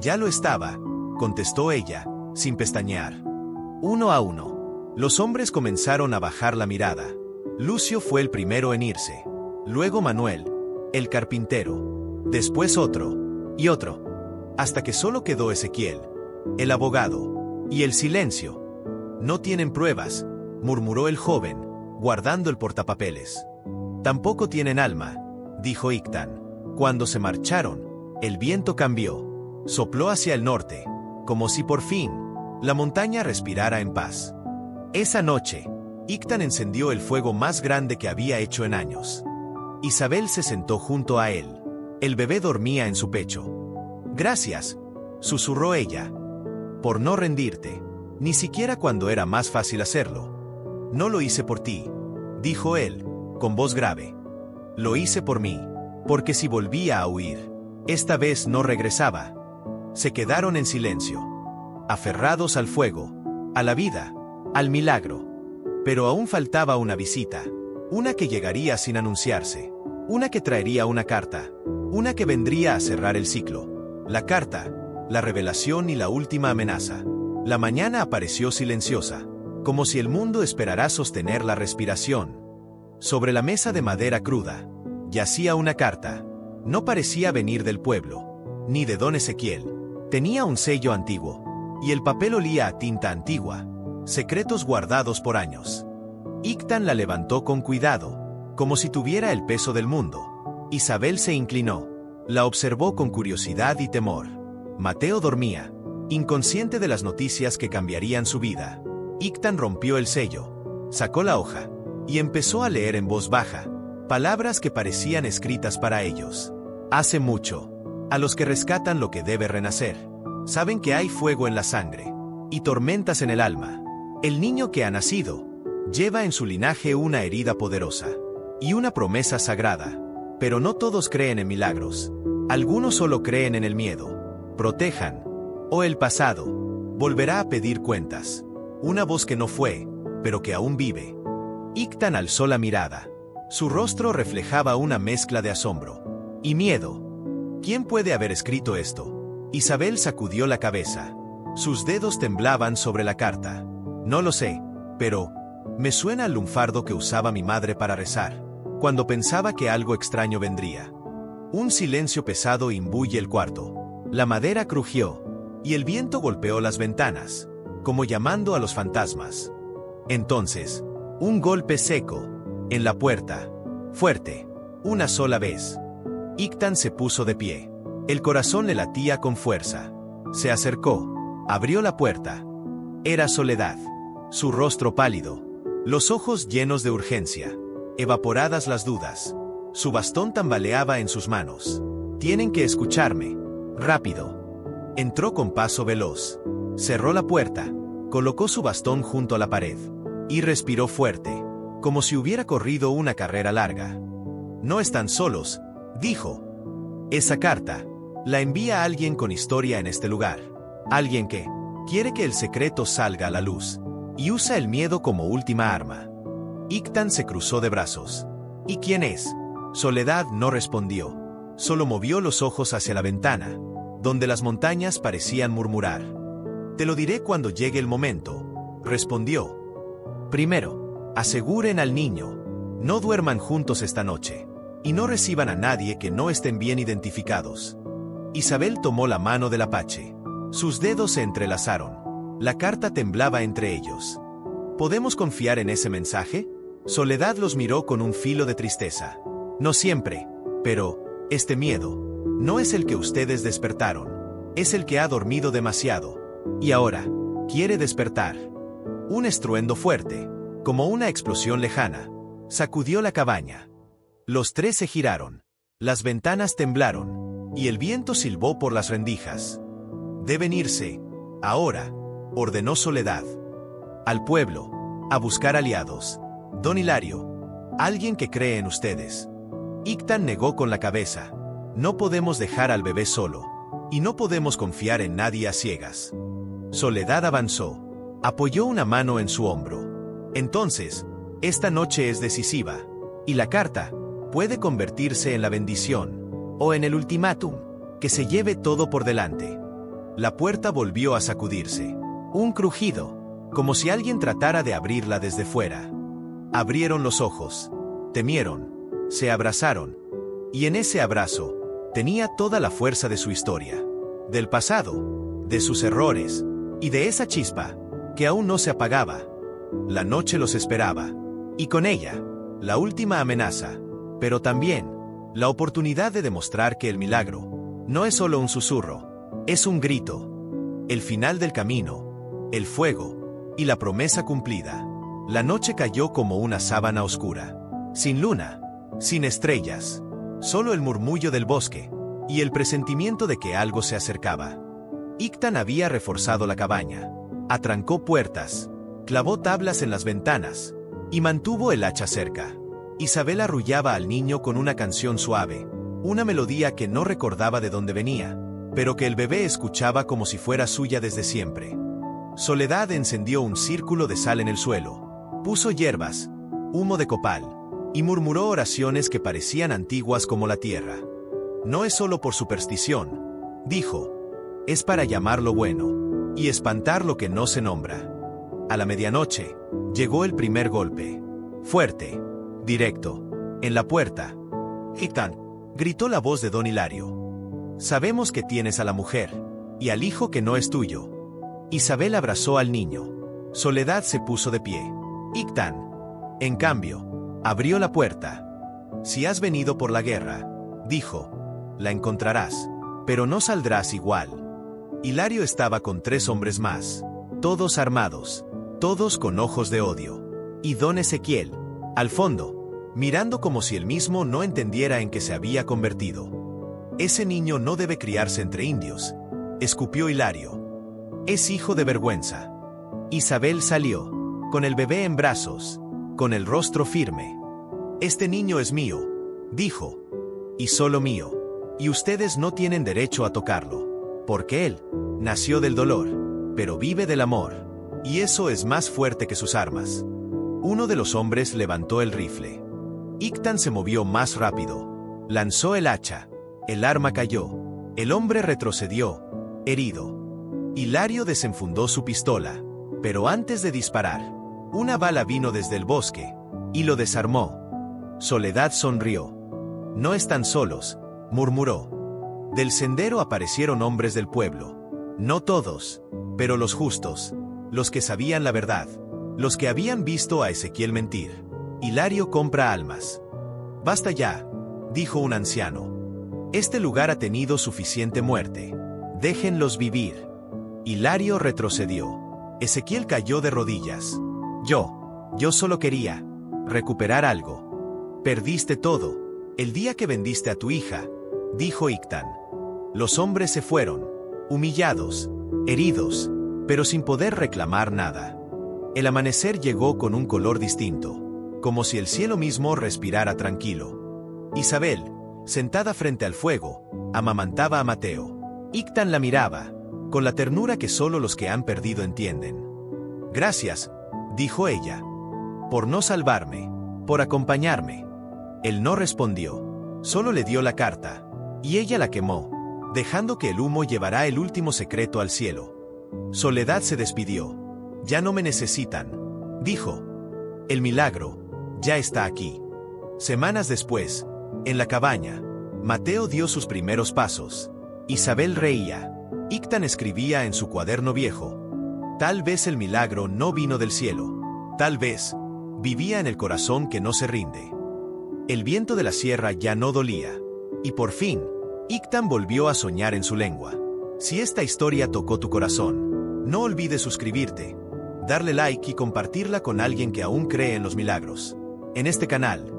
«Ya lo estaba», contestó ella, sin pestañear. Uno a uno, los hombres comenzaron a bajar la mirada. Lucio fue el primero en irse. Luego Manuel, el carpintero. Después otro, y otro. Hasta que solo quedó Ezequiel, el abogado. Y el silencio. «No tienen pruebas», murmuró el joven, guardando el portapapeles. «Tampoco tienen alma», dijo Iktan. Cuando se marcharon, el viento cambió. Sopló hacia el norte, como si por fin la montaña respirara en paz. Esa noche, Iktan encendió el fuego más grande que había hecho en años. Isabel se sentó junto a él. El bebé dormía en su pecho. «Gracias», susurró ella, «por no rendirte, ni siquiera cuando era más fácil hacerlo». «No lo hice por ti», dijo él, con voz grave. «Lo hice por mí, porque si volvía a huir, esta vez no regresaba». Se quedaron en silencio, aferrados al fuego, a la vida, al milagro. Pero aún faltaba una visita, una que llegaría sin anunciarse, una que traería una carta, una que vendría a cerrar el ciclo. La carta, la revelación y la última amenaza. La mañana apareció silenciosa, como si el mundo esperara sostener la respiración. Sobre la mesa de madera cruda, yacía una carta. No parecía venir del pueblo, ni de don Ezequiel. Tenía un sello antiguo, y el papel olía a tinta antigua, secretos guardados por años. Iktan la levantó con cuidado, como si tuviera el peso del mundo. Isabel se inclinó, la observó con curiosidad y temor. Mateo dormía, inconsciente de las noticias que cambiarían su vida. Iktan rompió el sello, sacó la hoja, y empezó a leer en voz baja, palabras que parecían escritas para ellos. Hace mucho, a los que rescatan lo que debe renacer, saben que hay fuego en la sangre, y tormentas en el alma. El niño que ha nacido, lleva en su linaje una herida poderosa, y una promesa sagrada. Pero no todos creen en milagros. Algunos solo creen en el miedo. Protejan, o el pasado volverá a pedir cuentas. Una voz que no fue, pero que aún vive. Iktan alzó la mirada. Su rostro reflejaba una mezcla de asombro y miedo. ¿Quién puede haber escrito esto? Isabel sacudió la cabeza. Sus dedos temblaban sobre la carta. No lo sé, pero me suena al lunfardo que usaba mi madre para rezar, cuando pensaba que algo extraño vendría. Un silencio pesado imbuye el cuarto. La madera crujió, y el viento golpeó las ventanas, como llamando a los fantasmas. Entonces, un golpe seco, en la puerta, fuerte, una sola vez. Iktan se puso de pie. El corazón le latía con fuerza. Se acercó, abrió la puerta. Era Soledad. Su rostro pálido, los ojos llenos de urgencia, evaporadas las dudas. Su bastón tambaleaba en sus manos. «Tienen que escucharme. Rápido». Entró con paso veloz. Cerró la puerta, colocó su bastón junto a la pared, y respiró fuerte, como si hubiera corrido una carrera larga. «No están solos», dijo. «Esa carta la envía alguien con historia en este lugar. Alguien que quiere que el secreto salga a la luz, y usa el miedo como última arma». Iktan se cruzó de brazos. «¿Y quién es?» Soledad no respondió. Solo movió los ojos hacia la ventana, donde las montañas parecían murmurar. «Te lo diré cuando llegue el momento», respondió, Primero, aseguren al niño. No duerman juntos esta noche. Y no reciban a nadie que no estén bien identificados. Isabel tomó la mano del apache. Sus dedos se entrelazaron. La carta temblaba entre ellos. ¿Podemos confiar en ese mensaje? Soledad los miró con un filo de tristeza. No siempre, pero este miedo no es el que ustedes despertaron. Es el que ha dormido demasiado. Y ahora, quiere despertar. Un estruendo fuerte, como una explosión lejana, sacudió la cabaña. Los tres se giraron. Las ventanas temblaron, y el viento silbó por las rendijas. Deben irse, ahora, ordenó Soledad. Al pueblo, a buscar aliados. Don Hilario, alguien que cree en ustedes. Ictan negó con la cabeza. No podemos dejar al bebé solo, y no podemos confiar en nadie a ciegas. Soledad avanzó. Apoyó una mano en su hombro. Entonces, esta noche es decisiva, y la carta puede convertirse en la bendición, o en el ultimátum, que se lleve todo por delante. La puerta volvió a sacudirse. Un crujido, como si alguien tratara de abrirla desde fuera. Abrieron los ojos, temieron, se abrazaron, y en ese abrazo, tenía toda la fuerza de su historia, del pasado, de sus errores, y de esa chispa, que aún no se apagaba. La noche los esperaba, y con ella, la última amenaza, pero también, la oportunidad de demostrar que el milagro no es solo un susurro, es un grito. El final del camino, el fuego, y la promesa cumplida. La noche cayó como una sábana oscura, sin luna, sin estrellas, solo el murmullo del bosque, y el presentimiento de que algo se acercaba. Ictan había reforzado la cabaña, atrancó puertas, clavó tablas en las ventanas, y mantuvo el hacha cerca. Isabel arrullaba al niño con una canción suave, una melodía que no recordaba de dónde venía, pero que el bebé escuchaba como si fuera suya desde siempre. Soledad encendió un círculo de sal en el suelo, puso hierbas, humo de copal, y murmuró oraciones que parecían antiguas como la tierra. No es solo por superstición, dijo, es para llamar lo bueno, y espantar lo que no se nombra. A la medianoche, llegó el primer golpe, fuerte, directo, en la puerta. Ictan, gritó la voz de don Hilario. Sabemos que tienes a la mujer, y al hijo que no es tuyo. Isabel abrazó al niño. Soledad se puso de pie. Ictan, en cambio, abrió la puerta. Si has venido por la guerra, dijo, la encontrarás, pero no saldrás igual. Hilario estaba con 3 hombres más, todos armados, todos con ojos de odio. Y don Ezequiel, al fondo, mirando como si él mismo no entendiera en qué se había convertido. Ese niño no debe criarse entre indios, escupió Hilario. Es hijo de vergüenza. Isabel salió, con el bebé en brazos, con el rostro firme. Este niño es mío, dijo, y solo mío, y ustedes no tienen derecho a tocarlo, porque él nació del dolor, pero vive del amor, y eso es más fuerte que sus armas. Uno de los hombres levantó el rifle. Ictan se movió más rápido, lanzó el hacha, el arma cayó, el hombre retrocedió, herido. Hilario desenfundó su pistola, pero antes de disparar, una bala vino desde el bosque, y lo desarmó. Soledad sonrió. No están solos, murmuró. Del sendero aparecieron hombres del pueblo. No todos, pero los justos, los que sabían la verdad, los que habían visto a Ezequiel mentir. Hilario compra almas. Basta ya, dijo un anciano. Este lugar ha tenido suficiente muerte. Déjenlos vivir. Hilario retrocedió. Ezequiel cayó de rodillas. Yo solo quería recuperar algo. Perdiste todo, el día que vendiste a tu hija, dijo Ictan. Los hombres se fueron, humillados, heridos, pero sin poder reclamar nada. El amanecer llegó con un color distinto, como si el cielo mismo respirara tranquilo. Isabel, sentada frente al fuego, amamantaba a Mateo. Ictan la miraba, con la ternura que solo los que han perdido entienden. Gracias, dijo ella, por no salvarme, por acompañarme. Él no respondió, solo le dio la carta, y ella la quemó, dejando que el humo llevará el último secreto al cielo. Soledad se despidió. Ya no me necesitan, dijo, El milagro ya está aquí. Semanas después, en la cabaña, Mateo dio sus primeros pasos. Isabel reía. Ictan escribía en su cuaderno viejo. Tal vez el milagro no vino del cielo. Tal vez vivía en el corazón que no se rinde. El viento de la sierra ya no dolía. Y por fin, Ictan volvió a soñar en su lengua. Si esta historia tocó tu corazón, no olvides suscribirte, darle like y compartirla con alguien que aún cree en los milagros. En este canal,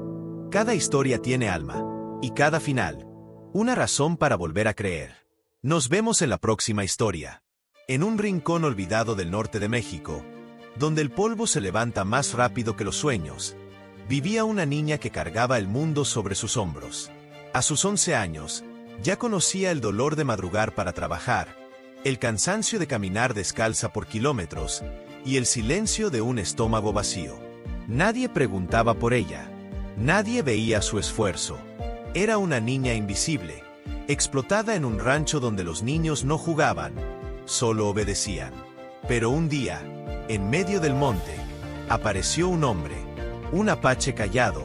cada historia tiene alma, y cada final, una razón para volver a creer. Nos vemos en la próxima historia. En un rincón olvidado del norte de México, donde el polvo se levanta más rápido que los sueños, vivía una niña que cargaba el mundo sobre sus hombros. A sus 11 años, ya conocía el dolor de madrugar para trabajar, el cansancio de caminar descalza por kilómetros y el silencio de un estómago vacío. Nadie preguntaba por ella. Nadie veía su esfuerzo. Era una niña invisible, explotada en un rancho donde los niños no jugaban, solo obedecían. Pero un día, en medio del monte, apareció un hombre, un apache callado,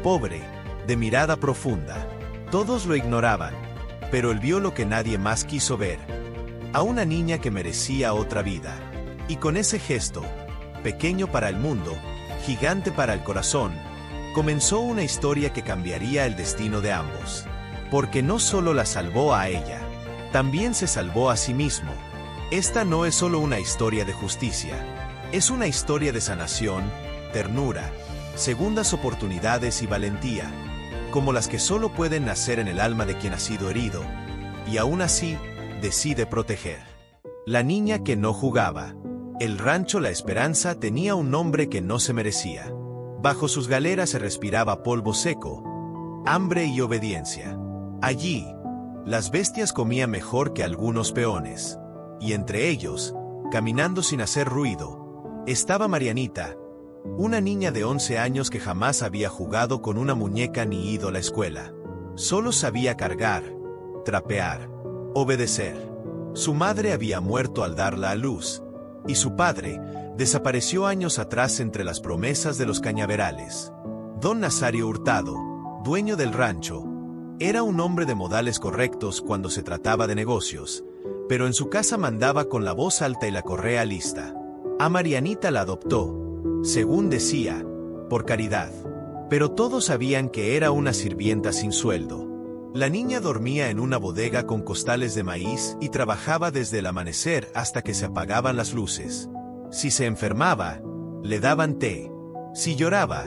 pobre, de mirada profunda. Todos lo ignoraban, pero él vio lo que nadie más quiso ver. A una niña que merecía otra vida. Y con ese gesto, pequeño para el mundo, gigante para el corazón, comenzó una historia que cambiaría el destino de ambos. Porque no solo la salvó a ella, también se salvó a sí mismo. Esta no es solo una historia de justicia, es una historia de sanación, ternura, segundas oportunidades y valentía, como las que solo pueden nacer en el alma de quien ha sido herido, y aún así, decide proteger. La niña que no jugaba. El rancho La Esperanza tenía un nombre que no se merecía. Bajo sus galeras se respiraba polvo seco, hambre y obediencia. Allí, las bestias comían mejor que algunos peones. Y entre ellos, caminando sin hacer ruido, estaba Marianita, una niña de 11 años que jamás había jugado con una muñeca ni ido a la escuela. Solo sabía cargar, trapear, obedecer. Su madre había muerto al darla a luz, y su padre desapareció años atrás entre las promesas de los cañaverales. Don Nazario Hurtado, dueño del rancho, era un hombre de modales correctos cuando se trataba de negocios, pero en su casa mandaba con la voz alta y la correa lista. A Marianita la adoptó, según decía, por caridad. Pero todos sabían que era una sirvienta sin sueldo. La niña dormía en una bodega con costales de maíz y trabajaba desde el amanecer hasta que se apagaban las luces. Si se enfermaba, le daban té. Si lloraba,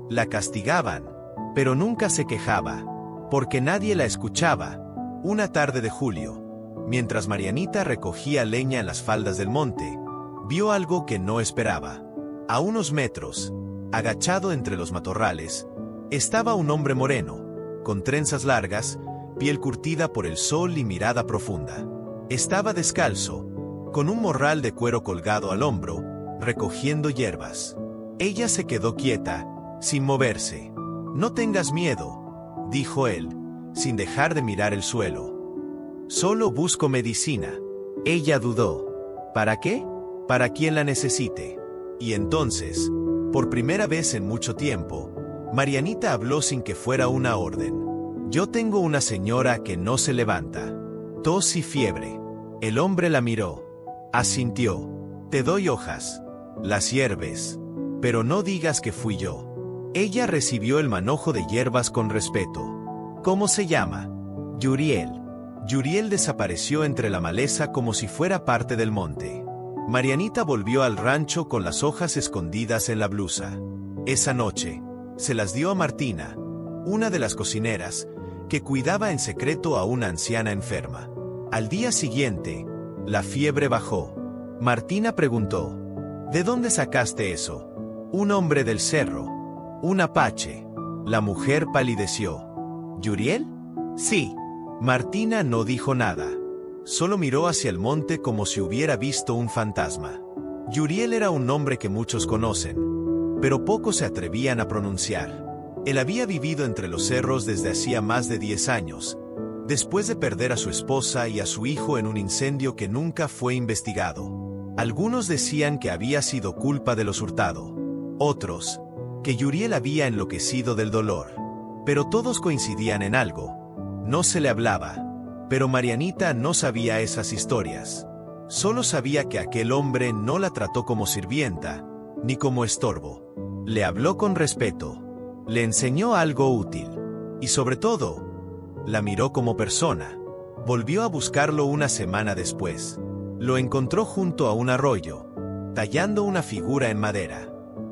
la castigaban, pero nunca se quejaba, porque nadie la escuchaba. Una tarde de julio, mientras Marianita recogía leña en las faldas del monte, vio algo que no esperaba. A unos metros, agachado entre los matorrales, estaba un hombre moreno, con trenzas largas, piel curtida por el sol y mirada profunda. Estaba descalzo, con un morral de cuero colgado al hombro, recogiendo hierbas. Ella se quedó quieta, sin moverse. «No tengas miedo», dijo él, sin dejar de mirar el suelo. «Solo busco medicina». Ella dudó. «¿Para qué?» «Para quien la necesite». Y entonces, por primera vez en mucho tiempo, Marianita habló sin que fuera una orden. «Yo tengo una señora que no se levanta. Tos y fiebre». El hombre la miró. Asintió. «Te doy hojas. Las hierves. Pero no digas que fui yo». Ella recibió el manojo de hierbas con respeto. «¿Cómo se llama?» «Yuriel». Yuriel desapareció entre la maleza como si fuera parte del monte. Marianita volvió al rancho con las hojas escondidas en la blusa. Esa noche, se las dio a Martina, una de las cocineras, que cuidaba en secreto a una anciana enferma. Al día siguiente, la fiebre bajó. Martina preguntó, «¿De dónde sacaste eso?» «Un hombre del cerro. Un apache». La mujer palideció. «¿Yuriel?» «Sí». Martina no dijo nada. Solo miró hacia el monte como si hubiera visto un fantasma. Yuriel era un nombre que muchos conocen, pero pocos se atrevían a pronunciar. Él había vivido entre los cerros desde hacía más de 10 años, después de perder a su esposa y a su hijo en un incendio que nunca fue investigado. Algunos decían que había sido culpa de los Hurtado. Otros, que Yuriel había enloquecido del dolor. Pero todos coincidían en algo. No se le hablaba. Pero Marianita no sabía esas historias. Solo sabía que aquel hombre no la trató como sirvienta, ni como estorbo. Le habló con respeto. Le enseñó algo útil. Y sobre todo, la miró como persona. Volvió a buscarlo una semana después. Lo encontró junto a un arroyo, tallando una figura en madera.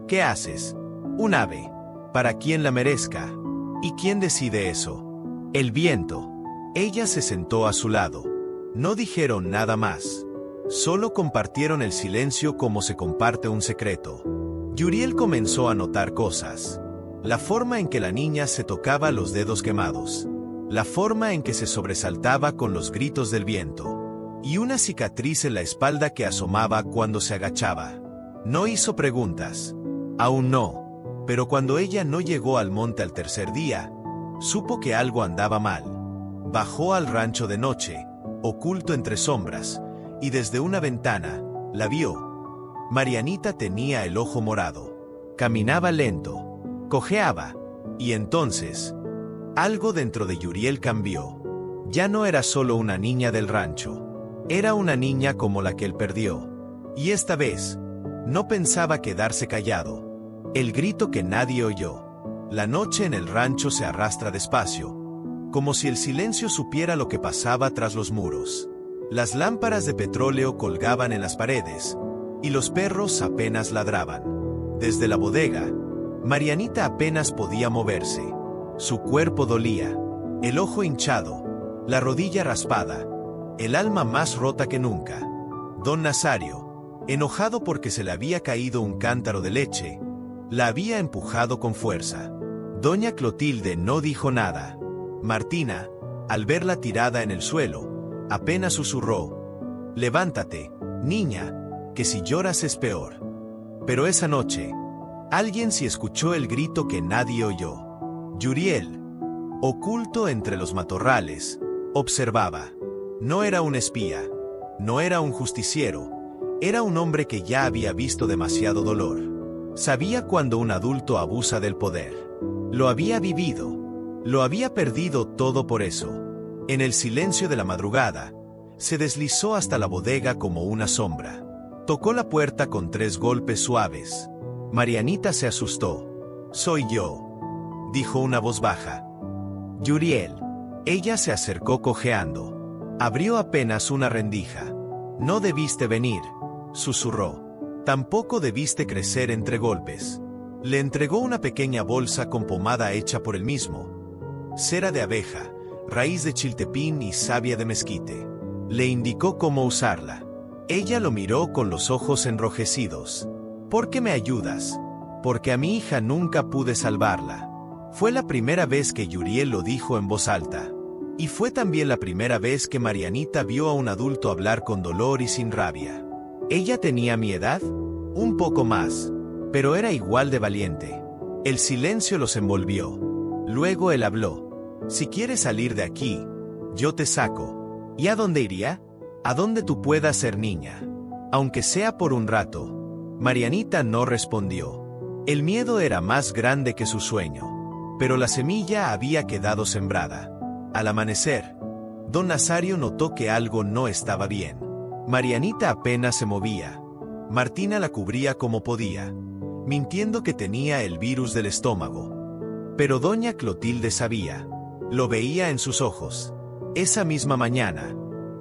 ¿Qué haces? Un ave. Para quien la merezca. ¿Y quién decide eso? El viento. Ella se sentó a su lado. No dijeron nada más. Solo compartieron el silencio como se comparte un secreto. Yuriel comenzó a notar cosas. La forma en que la niña se tocaba los dedos quemados. La forma en que se sobresaltaba con los gritos del viento. Y una cicatriz en la espalda que asomaba cuando se agachaba. No hizo preguntas. Aún no. Pero cuando ella no llegó al monte al tercer día, supo que algo andaba mal. Bajó al rancho de noche, oculto entre sombras, y desde una ventana, la vio. Marianita tenía el ojo morado. Caminaba lento. Cojeaba. Y entonces, algo dentro de Yuriel cambió. Ya no era solo una niña del rancho. Era una niña como la que él perdió. Y esta vez, no pensaba quedarse callado. El grito que nadie oyó. La noche en el rancho se arrastra despacio, como si el silencio supiera lo que pasaba tras los muros. Las lámparas de petróleo colgaban en las paredes, y los perros apenas ladraban. Desde la bodega, Marianita apenas podía moverse. Su cuerpo dolía, el ojo hinchado, la rodilla raspada, el alma más rota que nunca. Don Nazario, enojado porque se le había caído un cántaro de leche, la había empujado con fuerza. Doña Clotilde no dijo nada. Martina, al verla tirada en el suelo, apenas susurró: «Levántate, niña, que si lloras es peor». Pero esa noche, alguien sí escuchó el grito que nadie oyó. Yuriel, oculto entre los matorrales, observaba. No era un espía, no era un justiciero, era un hombre que ya había visto demasiado dolor. Sabía cuando un adulto abusa del poder. Lo había vivido. Lo había perdido todo por eso. En el silencio de la madrugada, se deslizó hasta la bodega como una sombra. Tocó la puerta con 3 golpes suaves. Marianita se asustó. «Soy yo», dijo una voz baja. «Yuriel». Ella se acercó cojeando. Abrió apenas una rendija. «No debiste venir», susurró. «Tampoco debiste crecer entre golpes». Le entregó una pequeña bolsa con pomada hecha por él mismo. Cera de abeja, raíz de chiltepín y savia de mezquite. Le indicó cómo usarla. Ella lo miró con los ojos enrojecidos. «¿Por qué me ayudas?» «Porque a mi hija nunca pude salvarla». Fue la primera vez que Yuriel lo dijo en voz alta. Y fue también la primera vez que Marianita vio a un adulto hablar con dolor y sin rabia. ¿Ella tenía mi edad? Un poco más. Pero era igual de valiente. El silencio los envolvió. Luego él habló. «Si quieres salir de aquí, yo te saco». «¿Y a dónde iría?» «A donde tú puedas ser niña. Aunque sea por un rato». Marianita no respondió. El miedo era más grande que su sueño. Pero la semilla había quedado sembrada. Al amanecer, don Nazario notó que algo no estaba bien. Marianita apenas se movía. Martina la cubría como podía, mintiendo que tenía el virus del estómago. Pero doña Clotilde sabía. Lo veía en sus ojos. Esa misma mañana,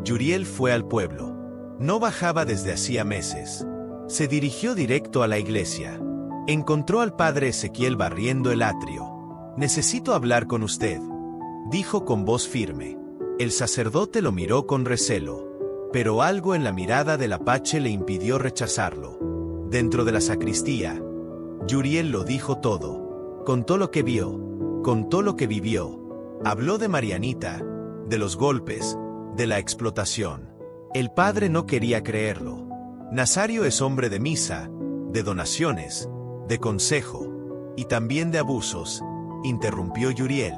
Yuriel fue al pueblo. No bajaba desde hacía meses. Se dirigió directo a la iglesia. Encontró al padre Ezequiel barriendo el atrio. «Necesito hablar con usted», dijo con voz firme. El sacerdote lo miró con recelo, pero algo en la mirada del apache le impidió rechazarlo. Dentro de la sacristía, Yuriel lo dijo todo. Contó lo que vio, contó lo que vivió. Habló de Marianita, de los golpes, de la explotación. El padre no quería creerlo. Nazario es hombre de misa, de donaciones, de consejo, y también de abusos, interrumpió Yuriel.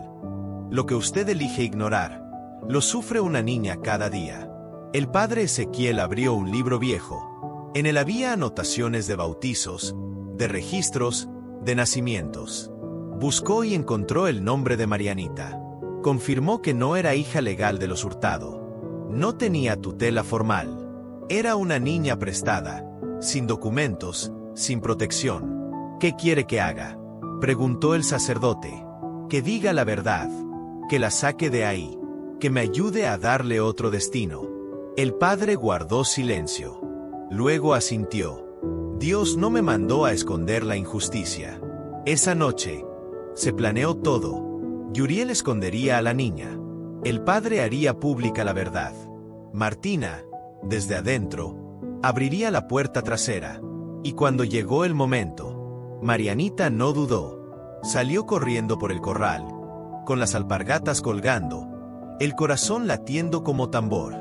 Lo que usted elige ignorar, lo sufre una niña cada día. El padre Ezequiel abrió un libro viejo. En él había anotaciones de bautizos, de registros, de nacimientos. Buscó y encontró el nombre de Marianita. Confirmó que no era hija legal de los Hurtado. No tenía tutela formal. Era una niña prestada, sin documentos, sin protección. ¿Qué quiere que haga?, preguntó el sacerdote. Que diga la verdad, que la saque de ahí, que me ayude a darle otro destino. El padre guardó silencio. Luego asintió. Dios no me mandó a esconder la injusticia. Esa noche, se planeó todo. Yuriel escondería a la niña. El padre haría pública la verdad. Martina, desde adentro, abriría la puerta trasera. Y cuando llegó el momento, Marianita no dudó. Salió corriendo por el corral, con las alpargatas colgando, el corazón latiendo como tambor.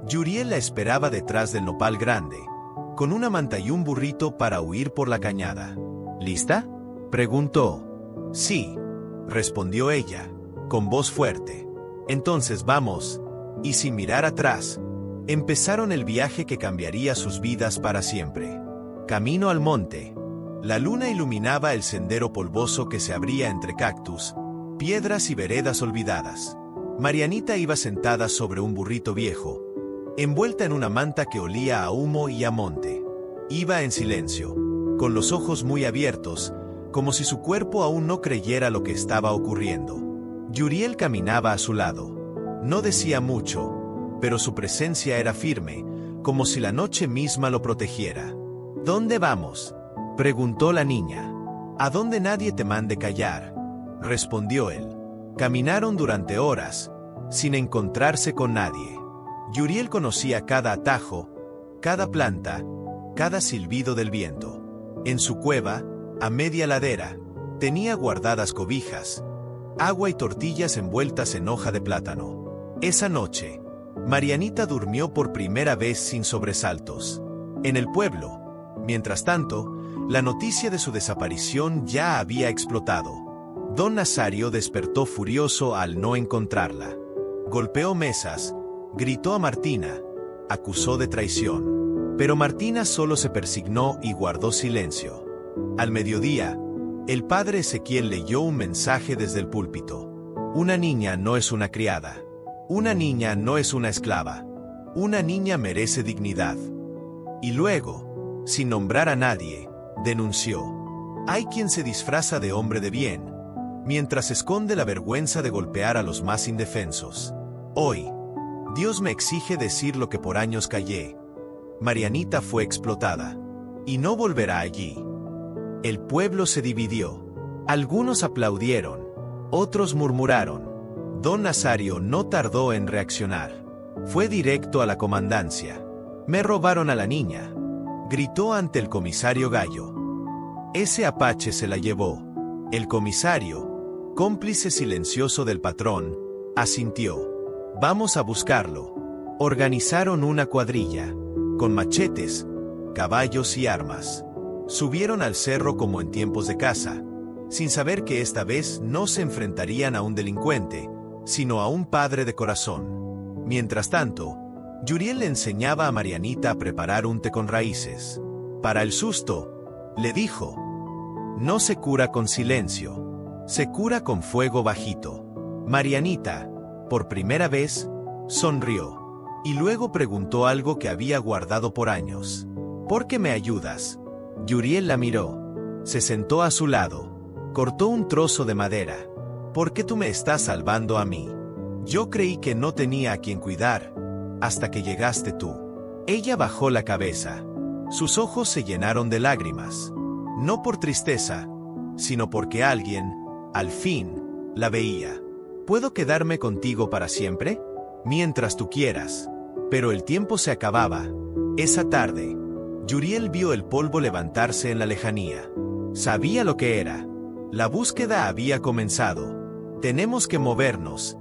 Yuriel la esperaba detrás del nopal grande, con una manta y un burrito para huir por la cañada. ¿Lista?, preguntó. Sí, respondió ella, con voz fuerte. Entonces vamos. Y sin mirar atrás, empezaron el viaje que cambiaría sus vidas para siempre. Camino al monte. La luna iluminaba el sendero polvoso que se abría entre cactus, piedras y veredas olvidadas. Marianita iba sentada sobre un burrito viejo, envuelta en una manta que olía a humo y a monte. Iba en silencio, con los ojos muy abiertos, como si su cuerpo aún no creyera lo que estaba ocurriendo. Yuriel caminaba a su lado. No decía mucho, pero su presencia era firme, como si la noche misma lo protegiera. ¿Dónde vamos?, preguntó la niña. A donde nadie te mande callar, respondió él. Caminaron durante horas, sin encontrarse con nadie. Yuriel conocía cada atajo, cada planta, cada silbido del viento. En su cueva, a media ladera, tenía guardadas cobijas, agua y tortillas envueltas en hoja de plátano. Esa noche, Marianita durmió por primera vez sin sobresaltos. En el pueblo, mientras tanto, la noticia de su desaparición ya había explotado. Don Nazario despertó furioso al no encontrarla. Golpeó mesas, gritó a Martina, acusó de traición. Pero Martina solo se persignó y guardó silencio. Al mediodía, el padre Ezequiel leyó un mensaje desde el púlpito. Una niña no es una criada. Una niña no es una esclava. Una niña merece dignidad. Y luego, sin nombrar a nadie, denunció. Hay quien se disfraza de hombre de bien, mientras esconde la vergüenza de golpear a los más indefensos. Hoy, Dios me exige decir lo que por años callé. Marianita fue explotada, y no volverá allí. El pueblo se dividió. Algunos aplaudieron, otros murmuraron. Don Nazario no tardó en reaccionar. Fue directo a la comandancia. Me robaron a la niña, gritó ante el comisario Gallo. Ese apache se la llevó. El comisario, cómplice silencioso del patrón, asintió. Vamos a buscarlo. Organizaron una cuadrilla, con machetes, caballos y armas. Subieron al cerro como en tiempos de caza, sin saber que esta vez no se enfrentarían a un delincuente, sino a un padre de corazón. Mientras tanto, Yuriel le enseñaba a Marianita a preparar un té con raíces. Para el susto, le dijo, no se cura con silencio, se cura con fuego bajito. Marianita, por primera vez, sonrió, y luego preguntó algo que había guardado por años. ¿Por qué me ayudas? Yuriel la miró, se sentó a su lado, cortó un trozo de madera. ¿Por qué tú me estás salvando a mí? Yo creí que no tenía a quien cuidar, hasta que llegaste tú. Ella bajó la cabeza. Sus ojos se llenaron de lágrimas. No por tristeza, sino porque alguien, al fin, la veía. ¿Puedo quedarme contigo para siempre? Mientras tú quieras. Pero el tiempo se acababa. Esa tarde, Yuriel vio el polvo levantarse en la lejanía. Sabía lo que era. La búsqueda había comenzado. Tenemos que movernos,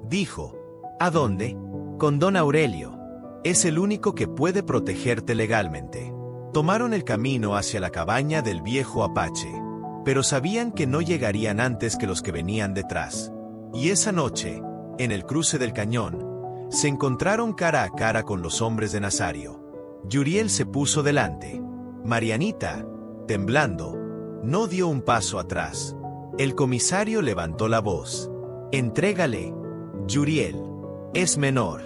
dijo. ¿A dónde? Con don Aurelio. Es el único que puede protegerte legalmente. Tomaron el camino hacia la cabaña del viejo apache, pero sabían que no llegarían antes que los que venían detrás. Y esa noche, en el cruce del cañón, se encontraron cara a cara con los hombres de Nazario. Yuriel se puso delante. Marianita, temblando, No dio un paso atrás. El comisario levantó la voz. «Entrégale, Yuriel. Es menor.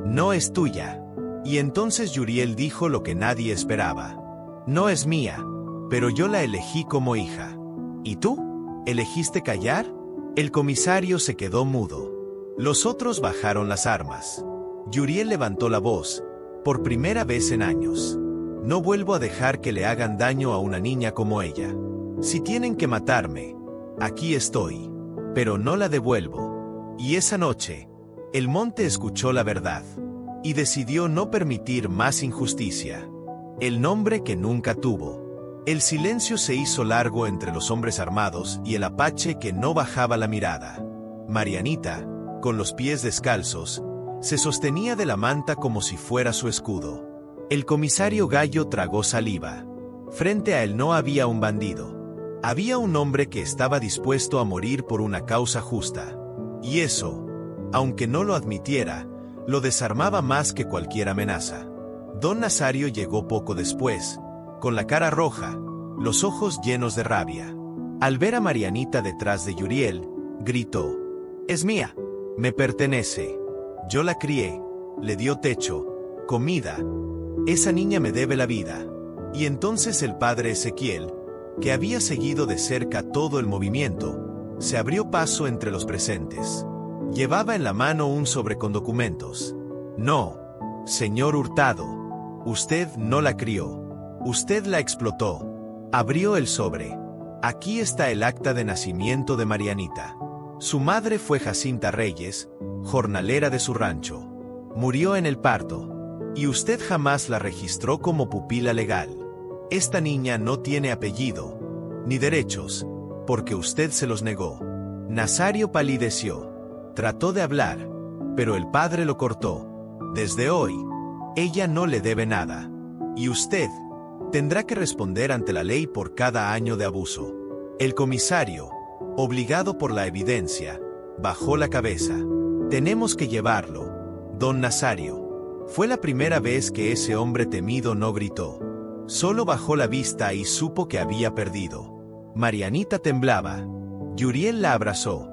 No es tuya». Y entonces Yuriel dijo lo que nadie esperaba. «No es mía, pero yo la elegí como hija». «¿Y tú? ¿Elegiste callar?». El comisario se quedó mudo. Los otros bajaron las armas. Yuriel levantó la voz, por primera vez en años. «No vuelvo a dejar que le hagan daño a una niña como ella. Si tienen que matarme, aquí estoy, pero no la devuelvo». Y esa noche, el monte escuchó la verdad, y decidió no permitir más injusticia. El nombre que nunca tuvo. El silencio se hizo largo entre los hombres armados y el apache que no bajaba la mirada. Marianita, con los pies descalzos, se sostenía de la manta como si fuera su escudo. El comisario Gallo tragó saliva. Frente a él no había un bandido. Había un hombre que estaba dispuesto a morir por una causa justa. Y eso, aunque no lo admitiera, lo desarmaba más que cualquier amenaza. Don Nazario llegó poco después, con la cara roja, los ojos llenos de rabia. Al ver a Marianita detrás de Yuriel, gritó: «Es mía, me pertenece. Yo la crié, le dio techo, comida. Esa niña me debe la vida». Y entonces el padre Ezequiel, que había seguido de cerca todo el movimiento, se abrió paso entre los presentes. Llevaba en la mano un sobre con documentos. «No, señor Hurtado, usted no la crió. Usted la explotó». Abrió el sobre. Aquí está el acta de nacimiento de Marianita. Su madre fue Jacinta Reyes, jornalera de su rancho. Murió en el parto. Y usted jamás la registró como pupila legal. Esta niña no tiene apellido, ni derechos, porque usted se los negó. Nazario palideció. Trató de hablar, pero el padre lo cortó. «Desde hoy, ella no le debe nada. Y usted tendrá que responder ante la ley por cada año de abuso». El comisario, obligado por la evidencia, bajó la cabeza. «Tenemos que llevarlo, don Nazario». Fue la primera vez que ese hombre temido no gritó. Solo bajó la vista y supo que había perdido. Marianita temblaba. Yuriel la abrazó.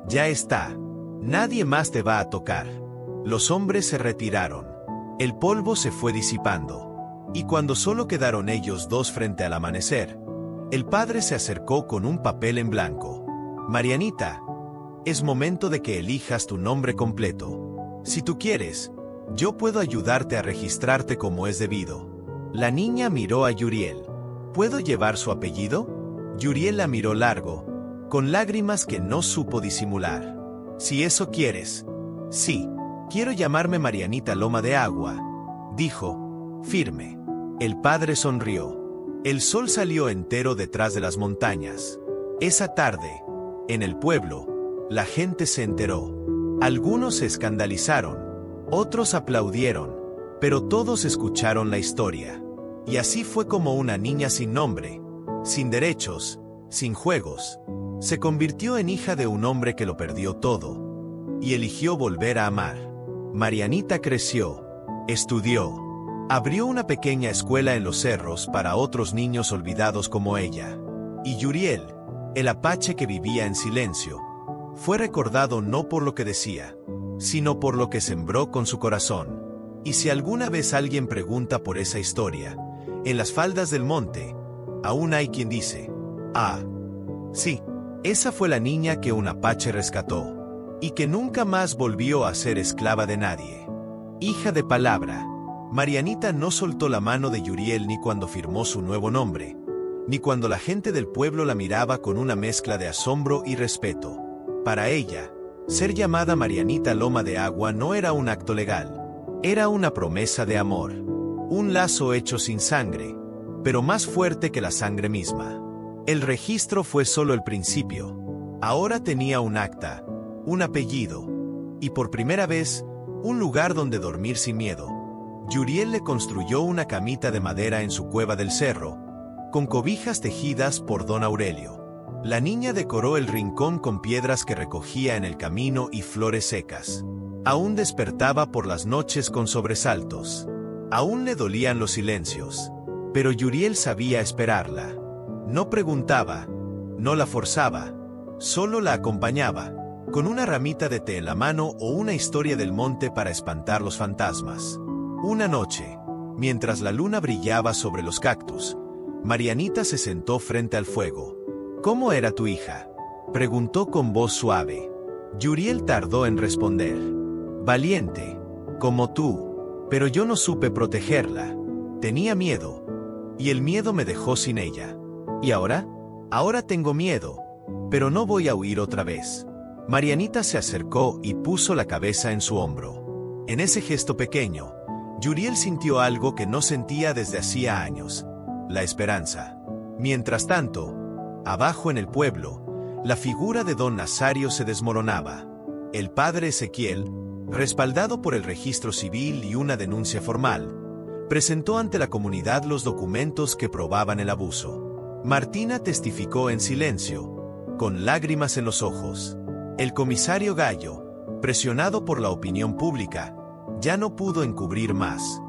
«Ya está. Nadie más te va a tocar». Los hombres se retiraron. El polvo se fue disipando. Y cuando solo quedaron ellos dos frente al amanecer, el padre se acercó con un papel en blanco. «Marianita, es momento de que elijas tu nombre completo. Si tú quieres, yo puedo ayudarte a registrarte como es debido». La niña miró a Yuriel. «¿Puedo llevar su apellido?». Yuriel la miró largo, con lágrimas que no supo disimular. «Si eso quieres». «Sí, quiero llamarme Marianita Loma de Agua», dijo, firme. El padre sonrió. El sol salió entero detrás de las montañas. Esa tarde, en el pueblo, la gente se enteró. Algunos se escandalizaron, otros aplaudieron, pero todos escucharon la historia. Y así fue como una niña sin nombre, sin derechos, sin juegos, se convirtió en hija de un hombre que lo perdió todo y eligió volver a amar. Marianita creció, estudió, abrió una pequeña escuela en los cerros para otros niños olvidados como ella. Y Yuriel, el apache que vivía en silencio, fue recordado no por lo que decía, sino por lo que sembró con su corazón. Y si alguna vez alguien pregunta por esa historia, en las faldas del monte, aún hay quien dice: «Ah, sí, esa fue la niña que un apache rescató, y que nunca más volvió a ser esclava de nadie». Hija de palabra, Marianita no soltó la mano de Yuriel ni cuando firmó su nuevo nombre, ni cuando la gente del pueblo la miraba con una mezcla de asombro y respeto. Para ella, ser llamada Marianita Loma de Agua no era un acto legal, era una promesa de amor. Un lazo hecho sin sangre, pero más fuerte que la sangre misma. El registro fue solo el principio. Ahora tenía un acta, un apellido, y por primera vez, un lugar donde dormir sin miedo. Yuriel le construyó una camita de madera en su cueva del cerro, con cobijas tejidas por don Aurelio. La niña decoró el rincón con piedras que recogía en el camino y flores secas. Aún despertaba por las noches con sobresaltos. Aún le dolían los silencios. Pero Yuriel sabía esperarla. No preguntaba, no la forzaba, solo la acompañaba, con una ramita de té en la mano o una historia del monte para espantar los fantasmas. Una noche, mientras la luna brillaba sobre los cactus, Marianita se sentó frente al fuego. ¿Cómo era tu hija?, preguntó con voz suave. Yuriel tardó en responder. Valiente, como tú, pero yo no supe protegerla. Tenía miedo, y el miedo me dejó sin ella. ¿Y ahora? Ahora tengo miedo, pero no voy a huir otra vez. Marianita se acercó y puso la cabeza en su hombro. En ese gesto pequeño, Yuriel sintió algo que no sentía desde hacía años: la esperanza. Mientras tanto, abajo en el pueblo, la figura de don Nazario se desmoronaba. El padre Ezequiel, respaldado por el registro civil y una denuncia formal, presentó ante la comunidad los documentos que probaban el abuso. Martina testificó en silencio, con lágrimas en los ojos. El comisario Gallo, presionado por la opinión pública, ya no pudo encubrir más.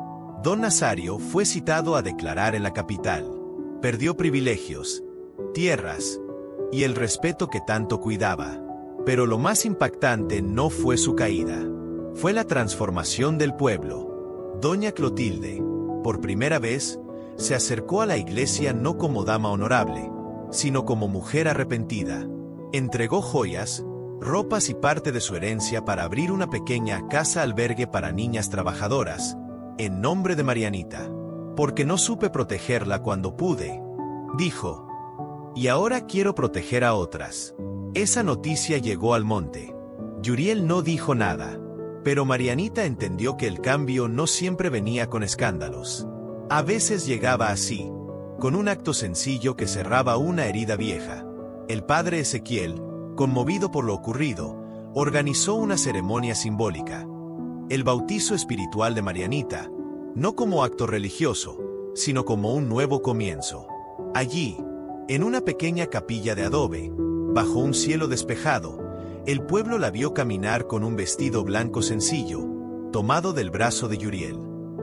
Don Nazario fue citado a declarar en la capital. Perdió privilegios, tierras y el respeto que tanto cuidaba. Pero lo más impactante no fue su caída. Fue la transformación del pueblo. Doña Clotilde, por primera vez, se acercó a la iglesia no como dama honorable, sino como mujer arrepentida. Entregó joyas, ropas y parte de su herencia para abrir una pequeña casa albergue para niñas trabajadoras, en nombre de Marianita. Porque no supe protegerla cuando pude, dijo. Y ahora quiero proteger a otras. Esa noticia llegó al monte. Yuriel no dijo nada, pero Marianita entendió que el cambio no siempre venía con escándalos. A veces llegaba así, con un acto sencillo que cerraba una herida vieja. El padre Ezequiel, conmovido por lo ocurrido, organizó una ceremonia simbólica. El bautizo espiritual de Marianita, no como acto religioso, sino como un nuevo comienzo. Allí, en una pequeña capilla de adobe, bajo un cielo despejado, el pueblo la vio caminar con un vestido blanco sencillo, tomado del brazo de Yuriel.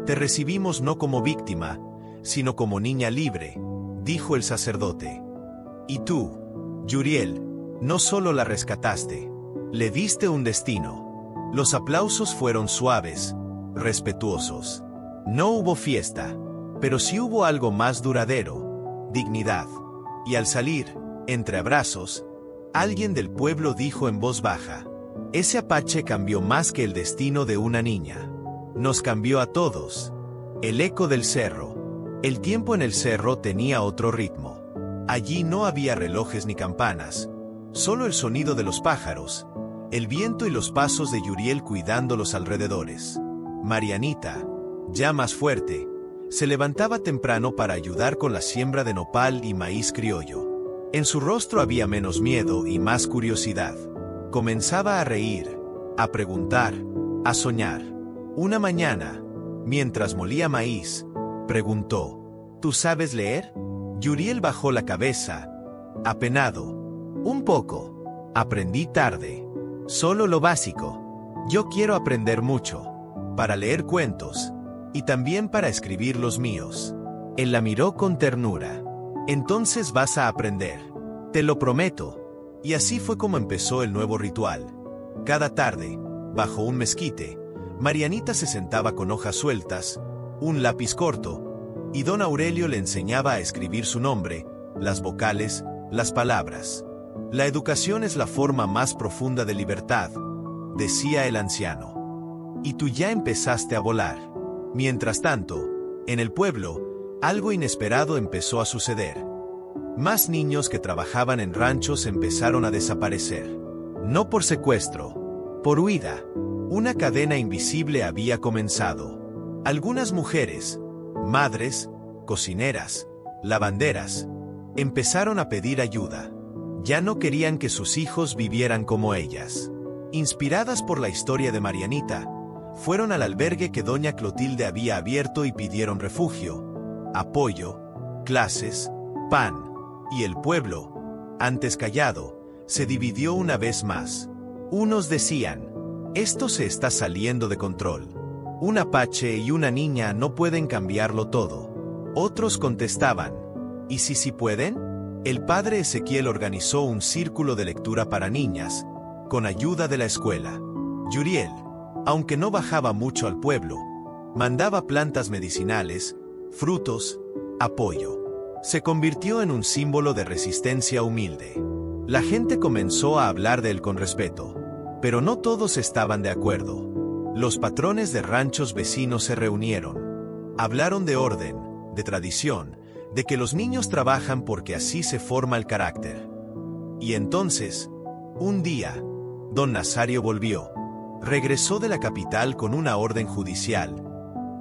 Te recibimos no como víctima, sino como niña libre, dijo el sacerdote. Y tú, Yuriel, no solo la rescataste, le diste un destino. Los aplausos fueron suaves, respetuosos. No hubo fiesta, pero sí hubo algo más duradero: dignidad. Y al salir, entre abrazos, alguien del pueblo dijo en voz baja: ese apache cambió más que el destino de una niña. Nos cambió a todos. El eco del cerro. El tiempo en el cerro tenía otro ritmo. Allí no había relojes ni campanas, solo el sonido de los pájaros, el viento y los pasos de Yuriel cuidando los alrededores. Marianita, ya más fuerte, se levantaba temprano para ayudar con la siembra de nopal y maíz criollo. En su rostro había menos miedo y más curiosidad. Comenzaba a reír, a preguntar, a soñar. Una mañana, mientras molía maíz, preguntó: ¿tú sabes leer? Yuriel bajó la cabeza, apenado. Un poco. Aprendí tarde. Solo lo básico. Yo quiero aprender mucho. Para leer cuentos. Y también para escribir los míos. Él la miró con ternura. Entonces vas a aprender. Te lo prometo. Y así fue como empezó el nuevo ritual. Cada tarde, bajo un mezquite, Marianita se sentaba con hojas sueltas, un lápiz corto, y don Aurelio le enseñaba a escribir su nombre, las vocales, las palabras. La educación es la forma más profunda de libertad, decía el anciano. Y tú ya empezaste a volar. Mientras tanto, en el pueblo, algo inesperado empezó a suceder. Más niños que trabajaban en ranchos empezaron a desaparecer. No por secuestro, por huida. Una cadena invisible había comenzado. Algunas mujeres, madres, cocineras, lavanderas, empezaron a pedir ayuda. Ya no querían que sus hijos vivieran como ellas. Inspiradas por la historia de Marianita, fueron al albergue que doña Clotilde había abierto y pidieron refugio, apoyo, clases, pan. Y el pueblo, antes callado, se dividió una vez más. Unos decían: esto se está saliendo de control. Un apache y una niña no pueden cambiarlo todo. Otros contestaban: ¿y si sí pueden? El padre Ezequiel organizó un círculo de lectura para niñas, con ayuda de la escuela. Yuriel, aunque no bajaba mucho al pueblo, mandaba plantas medicinales, frutos, apoyo. Se convirtió en un símbolo de resistencia humilde. La gente comenzó a hablar de él con respeto, pero no todos estaban de acuerdo. Los patrones de ranchos vecinos se reunieron. Hablaron de orden, de tradición, de que los niños trabajan porque así se forma el carácter. Y entonces, un día, don Nazario volvió. Regresó de la capital con una orden judicial.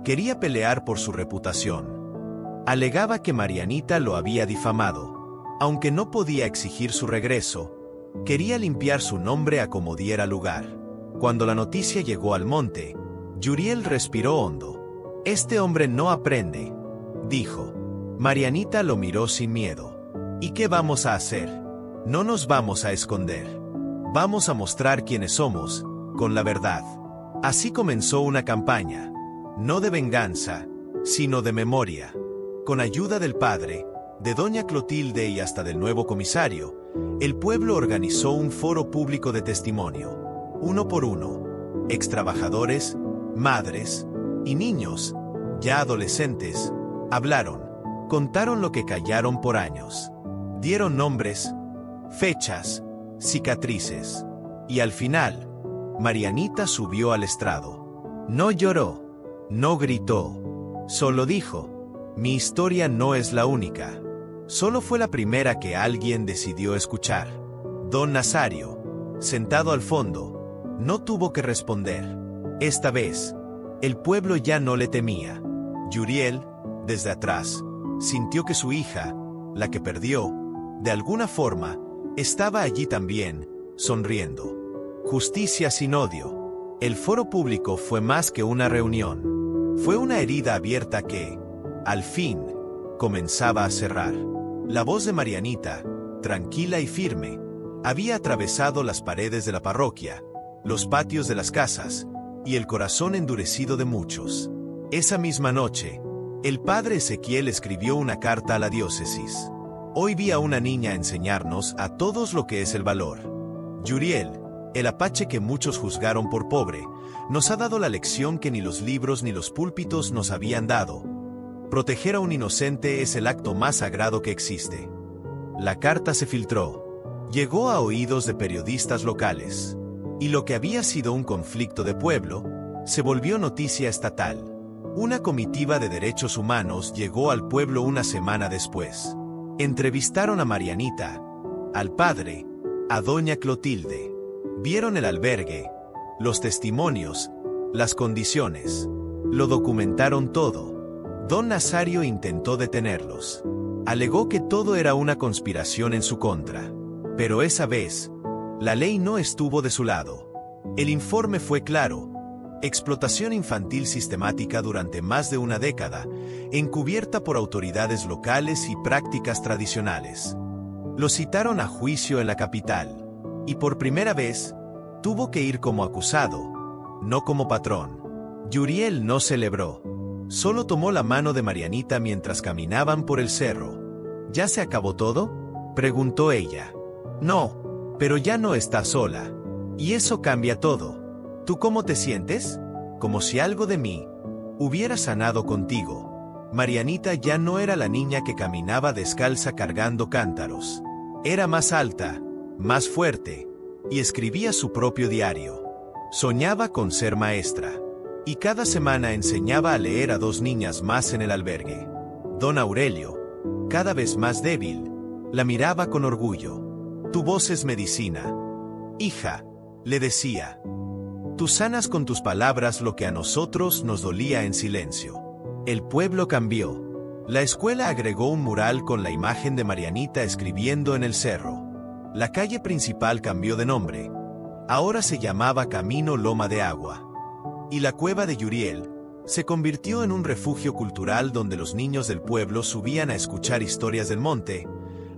Quería pelear por su reputación. Alegaba que Marianita lo había difamado. Aunque no podía exigir su regreso, quería limpiar su nombre a como diera lugar. Cuando la noticia llegó al monte, Yuriel respiró hondo. Este hombre no aprende, dijo. Marianita lo miró sin miedo. ¿Y qué vamos a hacer? No nos vamos a esconder. Vamos a mostrar quiénes somos, con la verdad. Así comenzó una campaña, no de venganza, sino de memoria. Con ayuda del padre, de doña Clotilde y hasta del nuevo comisario, el pueblo organizó un foro público de testimonio. Uno por uno, extrabajadores, madres y niños, ya adolescentes, hablaron, contaron lo que callaron por años. Dieron nombres, fechas, cicatrices. Y al final, Marianita subió al estrado. No lloró, no gritó, solo dijo, mi historia no es la única. Solo fue la primera que alguien decidió escuchar. Don Nazario, sentado al fondo, no tuvo que responder. Esta vez, el pueblo ya no le temía. Yuriel, desde atrás, sintió que su hija, la que perdió, de alguna forma, estaba allí también, sonriendo. Justicia sin odio. El foro público fue más que una reunión. Fue una herida abierta que, al fin, comenzaba a cerrar. La voz de Marianita, tranquila y firme, había atravesado las paredes de la parroquia, los patios de las casas, y el corazón endurecido de muchos. Esa misma noche, el padre Ezequiel escribió una carta a la diócesis. Hoy vi a una niña enseñarnos a todos lo que es el valor. Yuriel, el apache que muchos juzgaron por pobre, nos ha dado la lección que ni los libros ni los púlpitos nos habían dado. Proteger a un inocente es el acto más sagrado que existe. La carta se filtró. Llegó a oídos de periodistas locales. Y lo que había sido un conflicto de pueblo, se volvió noticia estatal. Una comitiva de derechos humanos llegó al pueblo una semana después. Entrevistaron a Marianita, al padre, a doña Clotilde. Vieron el albergue, los testimonios, las condiciones. Lo documentaron todo. Don Nazario intentó detenerlos. Alegó que todo era una conspiración en su contra. Pero esa vez, la ley no estuvo de su lado. El informe fue claro. Explotación infantil sistemática durante más de una década, encubierta por autoridades locales y prácticas tradicionales. Lo citaron a juicio en la capital. Y por primera vez, tuvo que ir como acusado, no como patrón. Yuriel no celebró. Solo tomó la mano de Marianita mientras caminaban por el cerro. ¿Ya se acabó todo?, preguntó ella. No, pero ya no está sola. Y eso cambia todo. ¿Tú cómo te sientes? Como si algo de mí hubiera sanado contigo. Marianita ya no era la niña que caminaba descalza cargando cántaros. Era más alta, más fuerte, y escribía su propio diario. Soñaba con ser maestra. Y cada semana enseñaba a leer a 2 niñas más en el albergue. Don Aurelio, cada vez más débil, la miraba con orgullo. Tu voz es medicina. Hija, le decía. Tú sanas con tus palabras lo que a nosotros nos dolía en silencio. El pueblo cambió. La escuela agregó un mural con la imagen de Marianita escribiendo en el cerro. La calle principal cambió de nombre. Ahora se llamaba Camino Loma de Agua. Y la cueva de Yuriel se convirtió en un refugio cultural donde los niños del pueblo subían a escuchar historias del monte,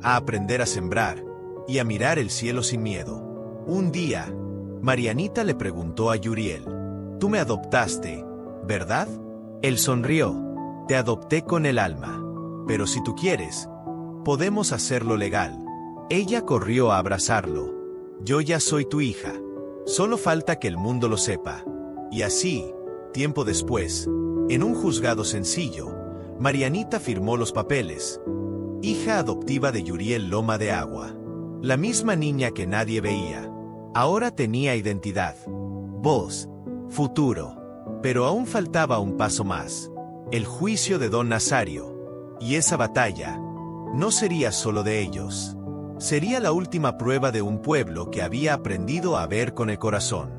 a aprender a sembrar y a mirar el cielo sin miedo. Un día, Marianita le preguntó a Yuriel, «Tú me adoptaste, ¿verdad?» Él sonrió. «Te adopté con el alma. Pero si tú quieres, Podemos hacerlo legal. Ella corrió a abrazarlo. Yo ya soy tu hija. Solo falta que el mundo lo sepa. Y así, tiempo después, en un juzgado sencillo, Marianita firmó los papeles. Hija adoptiva de Yuriel Loma de Agua. La misma niña que nadie veía. Ahora tenía identidad, voz, futuro. Pero aún faltaba un paso más. El juicio de Don Nazario. Y esa batalla no sería solo de ellos. Sería la última prueba de un pueblo que había aprendido a ver con el corazón.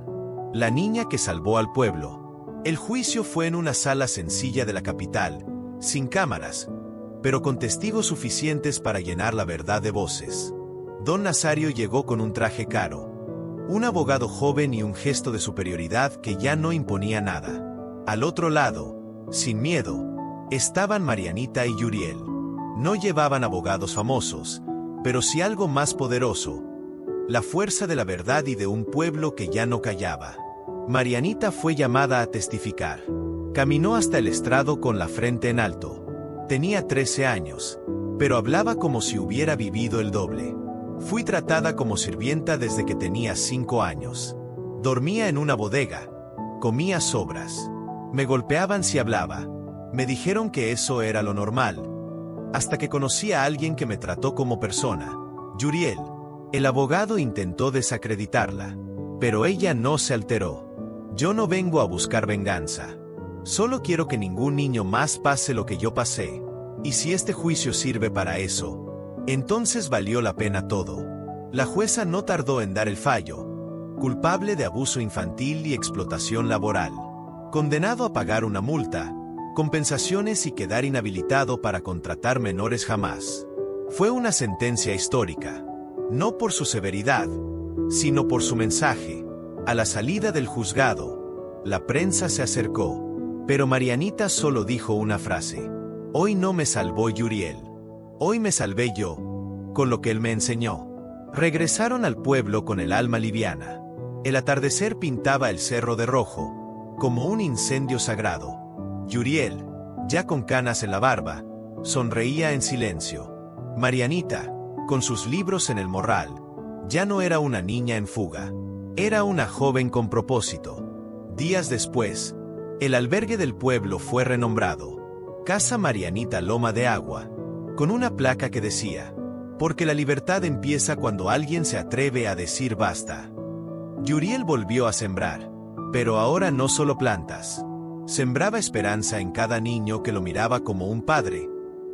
La niña que salvó al pueblo. El juicio fue en una sala sencilla de la capital, sin cámaras, pero con testigos suficientes para llenar la verdad de voces. Don Nazario llegó con un traje caro, un abogado joven y un gesto de superioridad que ya no imponía nada. Al otro lado, sin miedo, estaban Marianita y Yuriel. No llevaban abogados famosos, pero sí algo más poderoso: la fuerza de la verdad y de un pueblo que ya no callaba. Marianita fue llamada a testificar. Caminó hasta el estrado con la frente en alto. Tenía 13 años, pero hablaba como si hubiera vivido el doble. Fui tratada como sirvienta desde que tenía 5 años. Dormía en una bodega. Comía sobras. Me golpeaban si hablaba. Me dijeron que eso era lo normal. Hasta que conocí a alguien que me trató como persona. Yuriel. El abogado intentó desacreditarla, pero ella no se alteró. Yo no vengo a buscar venganza. Solo quiero que ningún niño más pase lo que yo pasé. Y si este juicio sirve para eso, entonces valió la pena todo. La jueza no tardó en dar el fallo. Culpable de abuso infantil y explotación laboral. Condenado a pagar una multa, compensaciones y quedar inhabilitado para contratar menores jamás. Fue una sentencia histórica. No por su severidad, sino por su mensaje. A la salida del juzgado, la prensa se acercó. Pero Marianita solo dijo una frase. Hoy no me salvó Yuriel. Hoy me salvé yo, con lo que él me enseñó. Regresaron al pueblo con el alma liviana. El atardecer pintaba el cerro de rojo, como un incendio sagrado. Yuriel, ya con canas en la barba, sonreía en silencio. Marianita, con sus libros en el morral, ya no era una niña en fuga. Era una joven con propósito. Días después, el albergue del pueblo fue renombrado Casa Marianita Loma de Agua, con una placa que decía: porque la libertad empieza cuando alguien se atreve a decir basta. Yuriel volvió a sembrar, pero ahora no solo plantas. Sembraba esperanza en cada niño que lo miraba como un padre,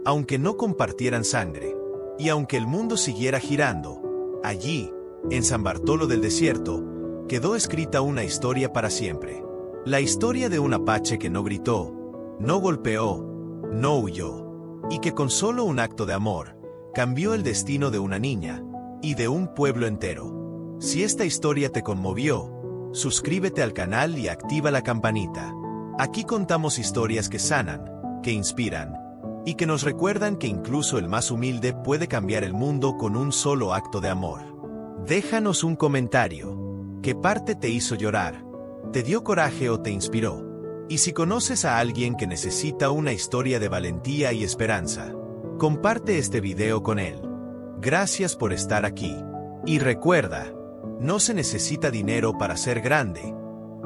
aunque no compartieran sangre. Y aunque el mundo siguiera girando, allí, en San Bartolo del Desierto, quedó escrita una historia para siempre. La historia de un apache que no gritó, no golpeó, no huyó, y que con solo un acto de amor, cambió el destino de una niña, y de un pueblo entero. Si esta historia te conmovió, suscríbete al canal y activa la campanita. Aquí contamos historias que sanan, que inspiran, y que nos recuerdan que incluso el más humilde puede cambiar el mundo con un solo acto de amor. Déjanos un comentario. ¿Qué parte te hizo llorar? ¿Te dio coraje o te inspiró? Y si conoces a alguien que necesita una historia de valentía y esperanza, comparte este video con él. Gracias por estar aquí. Y recuerda, no se necesita dinero para ser grande,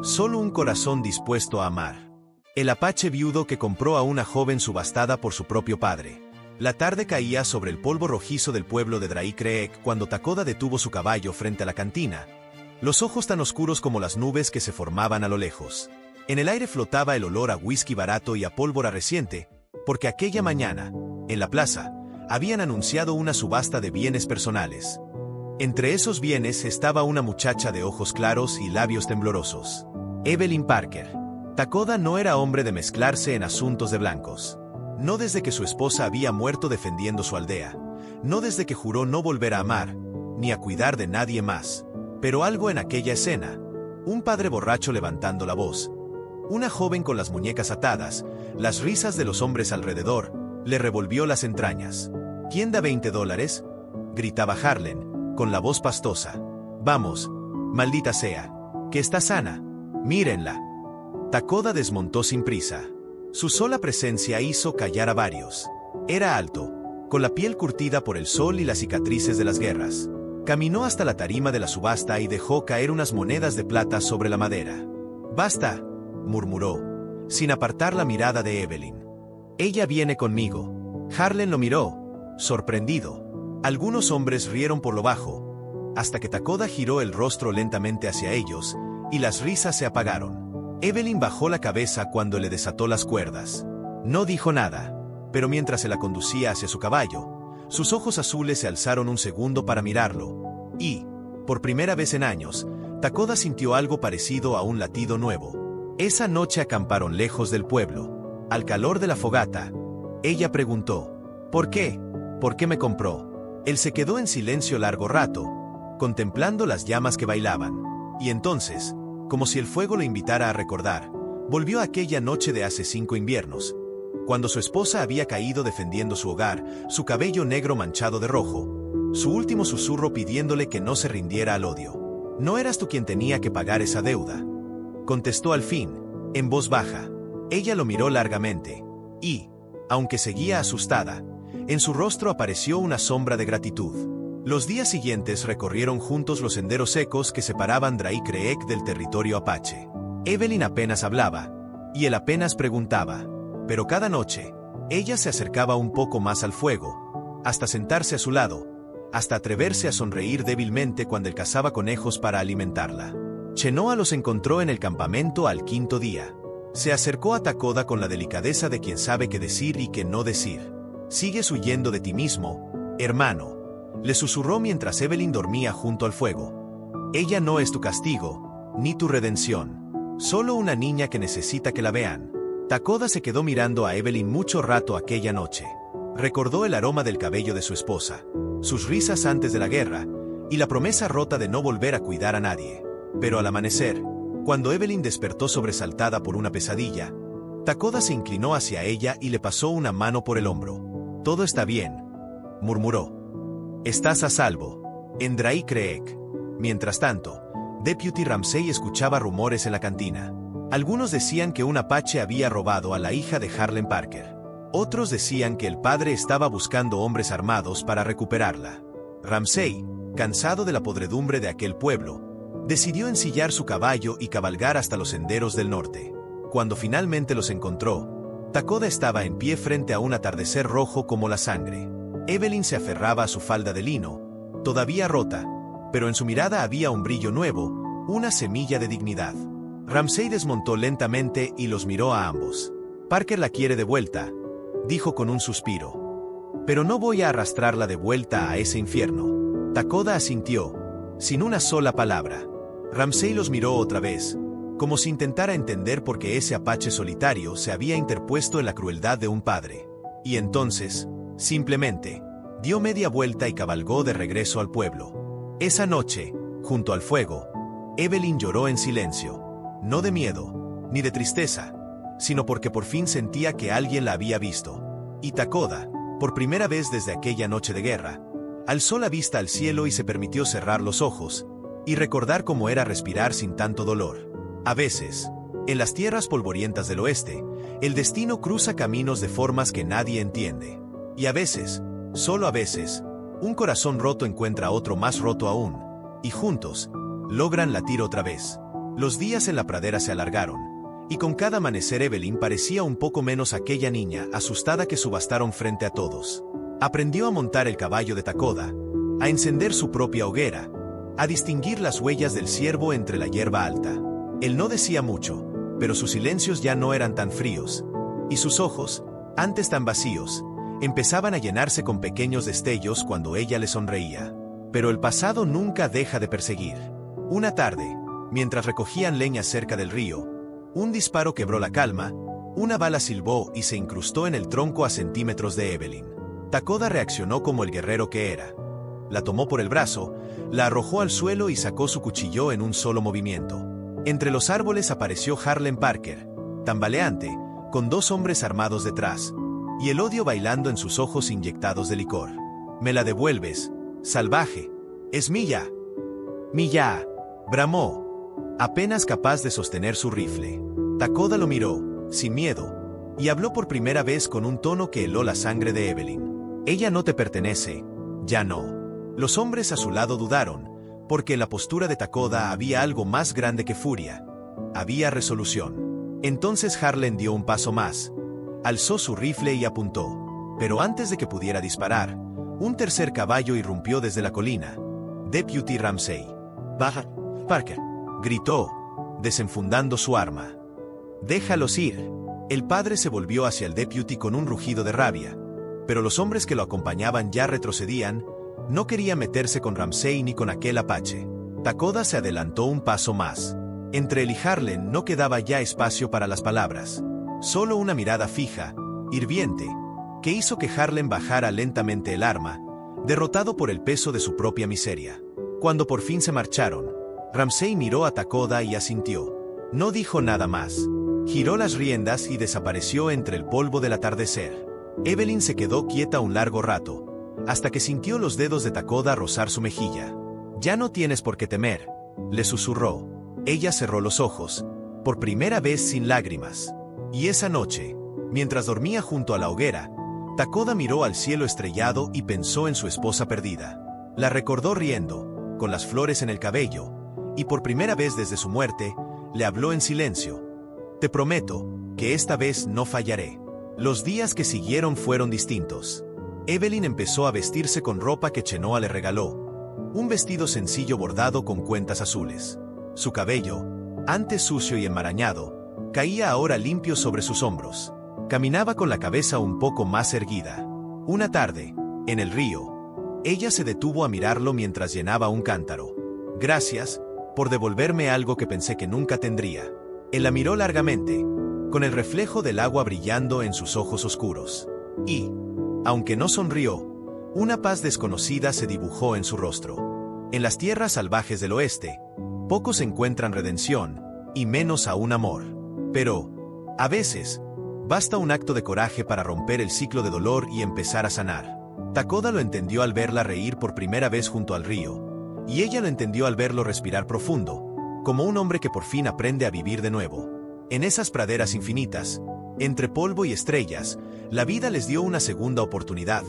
solo un corazón dispuesto a amar. El apache viudo que compró a una joven subastada por su propio padre. La tarde caía sobre el polvo rojizo del pueblo de Dry Creek cuando Takoda detuvo su caballo frente a la cantina, los ojos tan oscuros como las nubes que se formaban a lo lejos. En el aire flotaba el olor a whisky barato y a pólvora reciente, porque aquella mañana, en la plaza, habían anunciado una subasta de bienes personales. Entre esos bienes estaba una muchacha de ojos claros y labios temblorosos. Evelyn Parker. Takoda no era hombre de mezclarse en asuntos de blancos. No desde que su esposa había muerto defendiendo su aldea. No desde que juró no volver a amar, ni a cuidar de nadie más. Pero algo en aquella escena. Un padre borracho levantando la voz. Una joven con las muñecas atadas, las risas de los hombres alrededor, le revolvió las entrañas. ¿Quién da $20? Gritaba Harlan, con la voz pastosa. Vamos, maldita sea, que está sana. Mírenla. Takoda desmontó sin prisa. Su sola presencia hizo callar a varios. Era alto, con la piel curtida por el sol y las cicatrices de las guerras. Caminó hasta la tarima de la subasta y dejó caer unas monedas de plata sobre la madera. «Basta», murmuró, sin apartar la mirada de Evelyn. «Ella viene conmigo». Harlan lo miró, sorprendido. Algunos hombres rieron por lo bajo, hasta que Takoda giró el rostro lentamente hacia ellos, y las risas se apagaron. Evelyn bajó la cabeza cuando le desató las cuerdas. No dijo nada, pero mientras se la conducía hacia su caballo, sus ojos azules se alzaron un segundo para mirarlo, y, por primera vez en años, Takoda sintió algo parecido a un latido nuevo. Esa noche acamparon lejos del pueblo. Al calor de la fogata, ella preguntó, «¿Por qué? ¿Por qué me compró?» Él se quedó en silencio largo rato, contemplando las llamas que bailaban, y entonces, como si el fuego lo invitara a recordar, volvió a aquella noche de hace 5 inviernos, cuando su esposa había caído defendiendo su hogar, su cabello negro manchado de rojo, su último susurro pidiéndole que no se rindiera al odio. «¿No eras tú quien tenía que pagar esa deuda?», contestó al fin, en voz baja. Ella lo miró largamente, y, aunque seguía asustada, en su rostro apareció una sombra de gratitud. Los días siguientes recorrieron juntos los senderos secos que separaban Drake Creek del territorio apache. Evelyn apenas hablaba, y él apenas preguntaba, pero cada noche, ella se acercaba un poco más al fuego, hasta sentarse a su lado, hasta atreverse a sonreír débilmente cuando él cazaba conejos para alimentarla. Chenoa los encontró en el campamento al 5.º día. Se acercó a Takoda con la delicadeza de quien sabe qué decir y qué no decir. «Sigues huyendo de ti mismo, hermano», le susurró mientras Evelyn dormía junto al fuego. «Ella no es tu castigo, ni tu redención. Solo una niña que necesita que la vean». Takoda se quedó mirando a Evelyn mucho rato aquella noche. Recordó el aroma del cabello de su esposa, sus risas antes de la guerra, y la promesa rota de no volver a cuidar a nadie. Pero al amanecer, cuando Evelyn despertó sobresaltada por una pesadilla, Takoda se inclinó hacia ella y le pasó una mano por el hombro. «Todo está bien», murmuró. «Estás a salvo, en Drake Creek». Mientras tanto, Deputy Ramsey escuchaba rumores en la cantina. Algunos decían que un apache había robado a la hija de Harlan Parker. Otros decían que el padre estaba buscando hombres armados para recuperarla. Ramsey, cansado de la podredumbre de aquel pueblo, decidió ensillar su caballo y cabalgar hasta los senderos del norte. Cuando finalmente los encontró, Takoda estaba en pie frente a un atardecer rojo como la sangre. Evelyn se aferraba a su falda de lino, todavía rota, pero en su mirada había un brillo nuevo, una semilla de dignidad. Ramsey desmontó lentamente y los miró a ambos. «Parker la quiere de vuelta», dijo con un suspiro. «Pero no voy a arrastrarla de vuelta a ese infierno». Takoda asintió, sin una sola palabra. Ramsey los miró otra vez, como si intentara entender por qué ese apache solitario se había interpuesto en la crueldad de un padre. Y entonces, simplemente, dio media vuelta y cabalgó de regreso al pueblo. Esa noche, junto al fuego, Evelyn lloró en silencio. No de miedo, ni de tristeza, sino porque por fin sentía que alguien la había visto. Y Takoda, por primera vez desde aquella noche de guerra, alzó la vista al cielo y se permitió cerrar los ojos, y recordar cómo era respirar sin tanto dolor. A veces, en las tierras polvorientas del oeste, el destino cruza caminos de formas que nadie entiende. Y a veces, solo a veces, un corazón roto encuentra otro más roto aún, y juntos, logran latir otra vez. Los días en la pradera se alargaron, y con cada amanecer Evelyn parecía un poco menos aquella niña asustada que subastaron frente a todos. Aprendió a montar el caballo de Takoda, a encender su propia hoguera, a distinguir las huellas del ciervo entre la hierba alta. Él no decía mucho, pero sus silencios ya no eran tan fríos, y sus ojos, antes tan vacíos, empezaban a llenarse con pequeños destellos cuando ella le sonreía. Pero el pasado nunca deja de perseguir. Una tarde, mientras recogían leña cerca del río, un disparo quebró la calma, una bala silbó y se incrustó en el tronco a centímetros de Evelyn. Takoda reaccionó como el guerrero que era. La tomó por el brazo, la arrojó al suelo y sacó su cuchillo en un solo movimiento. Entre los árboles apareció Harlan Parker, tambaleante, con 2 hombres armados detrás, y el odio bailando en sus ojos inyectados de licor. «Me la devuelves, salvaje. Es mía». «Mía», bramó, apenas capaz de sostener su rifle. Takoda lo miró, sin miedo, y habló por primera vez con un tono que heló la sangre de Evelyn. Ella no te pertenece, ya no. Los hombres a su lado dudaron, porque en la postura de Takoda había algo más grande que furia. Había resolución. Entonces Harlan dio un paso más. Alzó su rifle y apuntó. Pero antes de que pudiera disparar, un tercer caballo irrumpió desde la colina. Deputy Ramsay. «Baja, Parker», gritó, desenfundando su arma. «Déjalos ir». El padre se volvió hacia el deputy con un rugido de rabia. Pero los hombres que lo acompañaban ya retrocedían. No quería meterse con Ramsay ni con aquel apache. Takoda se adelantó un paso más. Entre él y Harlan no quedaba ya espacio para las palabras. Solo una mirada fija, hirviente, que hizo que Harlan bajara lentamente el arma, derrotado por el peso de su propia miseria. Cuando por fin se marcharon, Ramsay miró a Takoda y asintió. No dijo nada más. Giró las riendas y desapareció entre el polvo del atardecer. Evelyn se quedó quieta un largo rato, hasta que sintió los dedos de Takoda rozar su mejilla. «Ya no tienes por qué temer», le susurró. Ella cerró los ojos, por primera vez sin lágrimas. Y esa noche, mientras dormía junto a la hoguera, Takoda miró al cielo estrellado y pensó en su esposa perdida. La recordó riendo, con las flores en el cabello, y por primera vez desde su muerte, le habló en silencio. «Te prometo que esta vez no fallaré». Los días que siguieron fueron distintos. Evelyn empezó a vestirse con ropa que Chenoa le regaló. Un vestido sencillo bordado con cuentas azules. Su cabello, antes sucio y enmarañado, caía ahora limpio sobre sus hombros. Caminaba con la cabeza un poco más erguida. Una tarde, en el río, ella se detuvo a mirarlo mientras llenaba un cántaro. «Gracias por devolverme algo que pensé que nunca tendría». Él la miró largamente, con el reflejo del agua brillando en sus ojos oscuros. Y, aunque no sonrió, una paz desconocida se dibujó en su rostro. En las tierras salvajes del oeste, pocos encuentran redención, y menos aún amor. Pero, a veces, basta un acto de coraje para romper el ciclo de dolor y empezar a sanar. Takoda lo entendió al verla reír por primera vez junto al río, y ella lo entendió al verlo respirar profundo, como un hombre que por fin aprende a vivir de nuevo. En esas praderas infinitas, entre polvo y estrellas, la vida les dio una segunda oportunidad.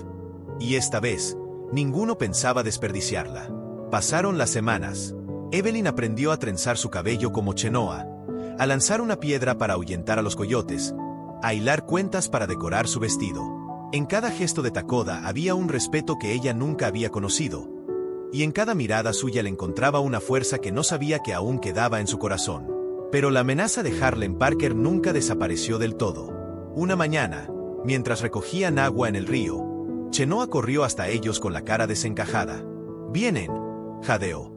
Y esta vez, ninguno pensaba desperdiciarla. Pasaron las semanas. Evelyn aprendió a trenzar su cabello como Chenoa, a lanzar una piedra para ahuyentar a los coyotes, a hilar cuentas para decorar su vestido. En cada gesto de Takoda había un respeto que ella nunca había conocido, y en cada mirada suya le encontraba una fuerza que no sabía que aún quedaba en su corazón. Pero la amenaza de Harlan Parker nunca desapareció del todo. Una mañana, mientras recogían agua en el río, Chenoa corrió hasta ellos con la cara desencajada. «Vienen», jadeó.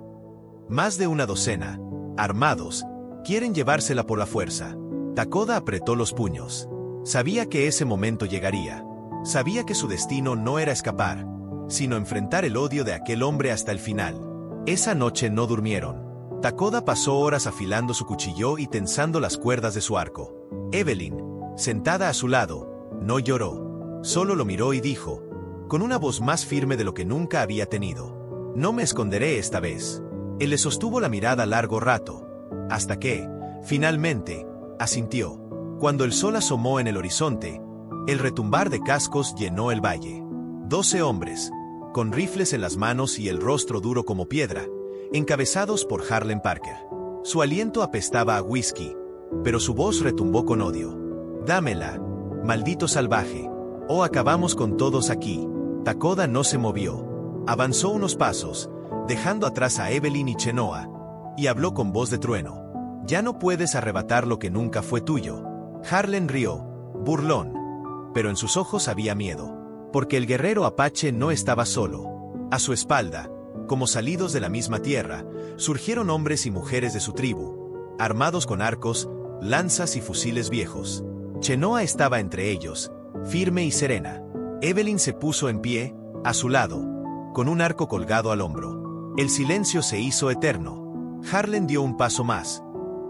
«Más de una docena, armados, quieren llevársela por la fuerza». Takoda apretó los puños. Sabía que ese momento llegaría. Sabía que su destino no era escapar, sino enfrentar el odio de aquel hombre hasta el final. Esa noche no durmieron. Takoda pasó horas afilando su cuchillo y tensando las cuerdas de su arco. Evelyn, sentada a su lado, no lloró. Solo lo miró y dijo, con una voz más firme de lo que nunca había tenido: «No me esconderé esta vez». Él le sostuvo la mirada largo rato, hasta que, finalmente, asintió. Cuando el sol asomó en el horizonte, el retumbar de cascos llenó el valle. 12 hombres, con rifles en las manos y el rostro duro como piedra, encabezados por Harlan Parker. Su aliento apestaba a whisky, pero su voz retumbó con odio. «Dámela, maldito salvaje, o acabamos con todos aquí». Takoda no se movió. Avanzó unos pasos, dejando atrás a Evelyn y Chenoa, y habló con voz de trueno. «Ya no puedes arrebatar lo que nunca fue tuyo». Harlan rió, burlón, pero en sus ojos había miedo, porque el guerrero apache no estaba solo. A su espalda, como salidos de la misma tierra, surgieron hombres y mujeres de su tribu, armados con arcos, lanzas y fusiles viejos. Chenoa estaba entre ellos, firme y serena. Evelyn se puso en pie, a su lado, con un arco colgado al hombro. El silencio se hizo eterno. Harlan dio un paso más,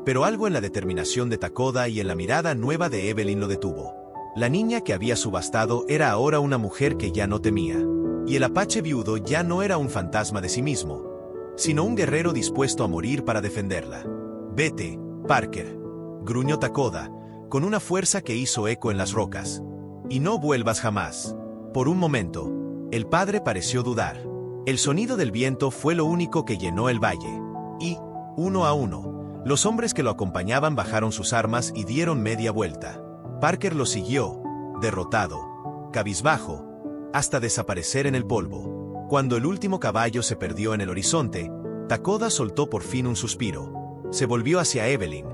pero algo en la determinación de Takoda y en la mirada nueva de Evelyn lo detuvo. La niña que había subastado era ahora una mujer que ya no temía. Y el apache viudo ya no era un fantasma de sí mismo, sino un guerrero dispuesto a morir para defenderla. «Vete, Parker», gruñó Takoda, con una fuerza que hizo eco en las rocas. «Y no vuelvas jamás». Por un momento, El padre pareció dudar. El sonido del viento fue lo único que llenó el valle. Y, uno a uno, los hombres que lo acompañaban bajaron sus armas y dieron media vuelta. Parker lo siguió, derrotado, cabizbajo, hasta desaparecer en el polvo. Cuando el último caballo se perdió en el horizonte, Takoda soltó por fin un suspiro. Se volvió hacia Evelyn,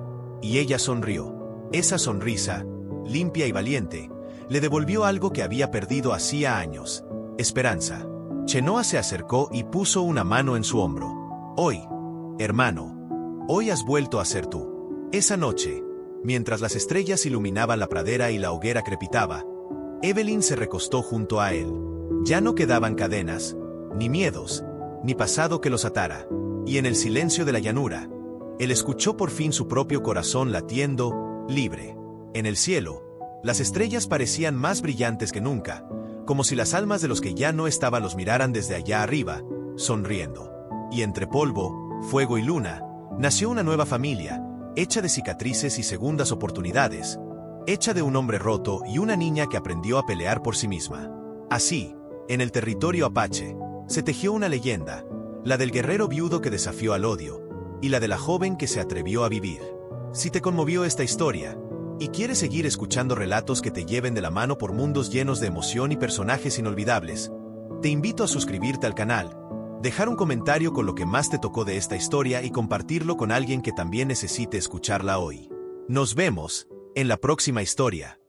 y ella sonrió. Esa sonrisa, limpia y valiente, le devolvió algo que había perdido hacía años: esperanza. Chenoa se acercó y puso una mano en su hombro. Hoy, hermano, hoy has vuelto a ser tú. Esa noche, mientras las estrellas iluminaban la pradera y la hoguera crepitaba, Evelyn se recostó junto a él. Ya no quedaban cadenas, ni miedos, ni pasado que los atara, y en el silencio de la llanura, él escuchó por fin su propio corazón latiendo, libre. En el cielo, las estrellas parecían más brillantes que nunca, como si las almas de los que ya no estaban los miraran desde allá arriba, sonriendo. Y entre polvo, fuego y luna, nació una nueva familia, hecha de cicatrices y segundas oportunidades, hecha de un hombre roto y una niña que aprendió a pelear por sí misma. Así, en el territorio apache, se tejió una leyenda, la del guerrero viudo que desafió al odio, y la de la joven que se atrevió a vivir. Si te conmovió esta historia, y quieres seguir escuchando relatos que te lleven de la mano por mundos llenos de emoción y personajes inolvidables, te invito a suscribirte al canal, dejar un comentario con lo que más te tocó de esta historia y compartirlo con alguien que también necesite escucharla hoy. Nos vemos en la próxima historia.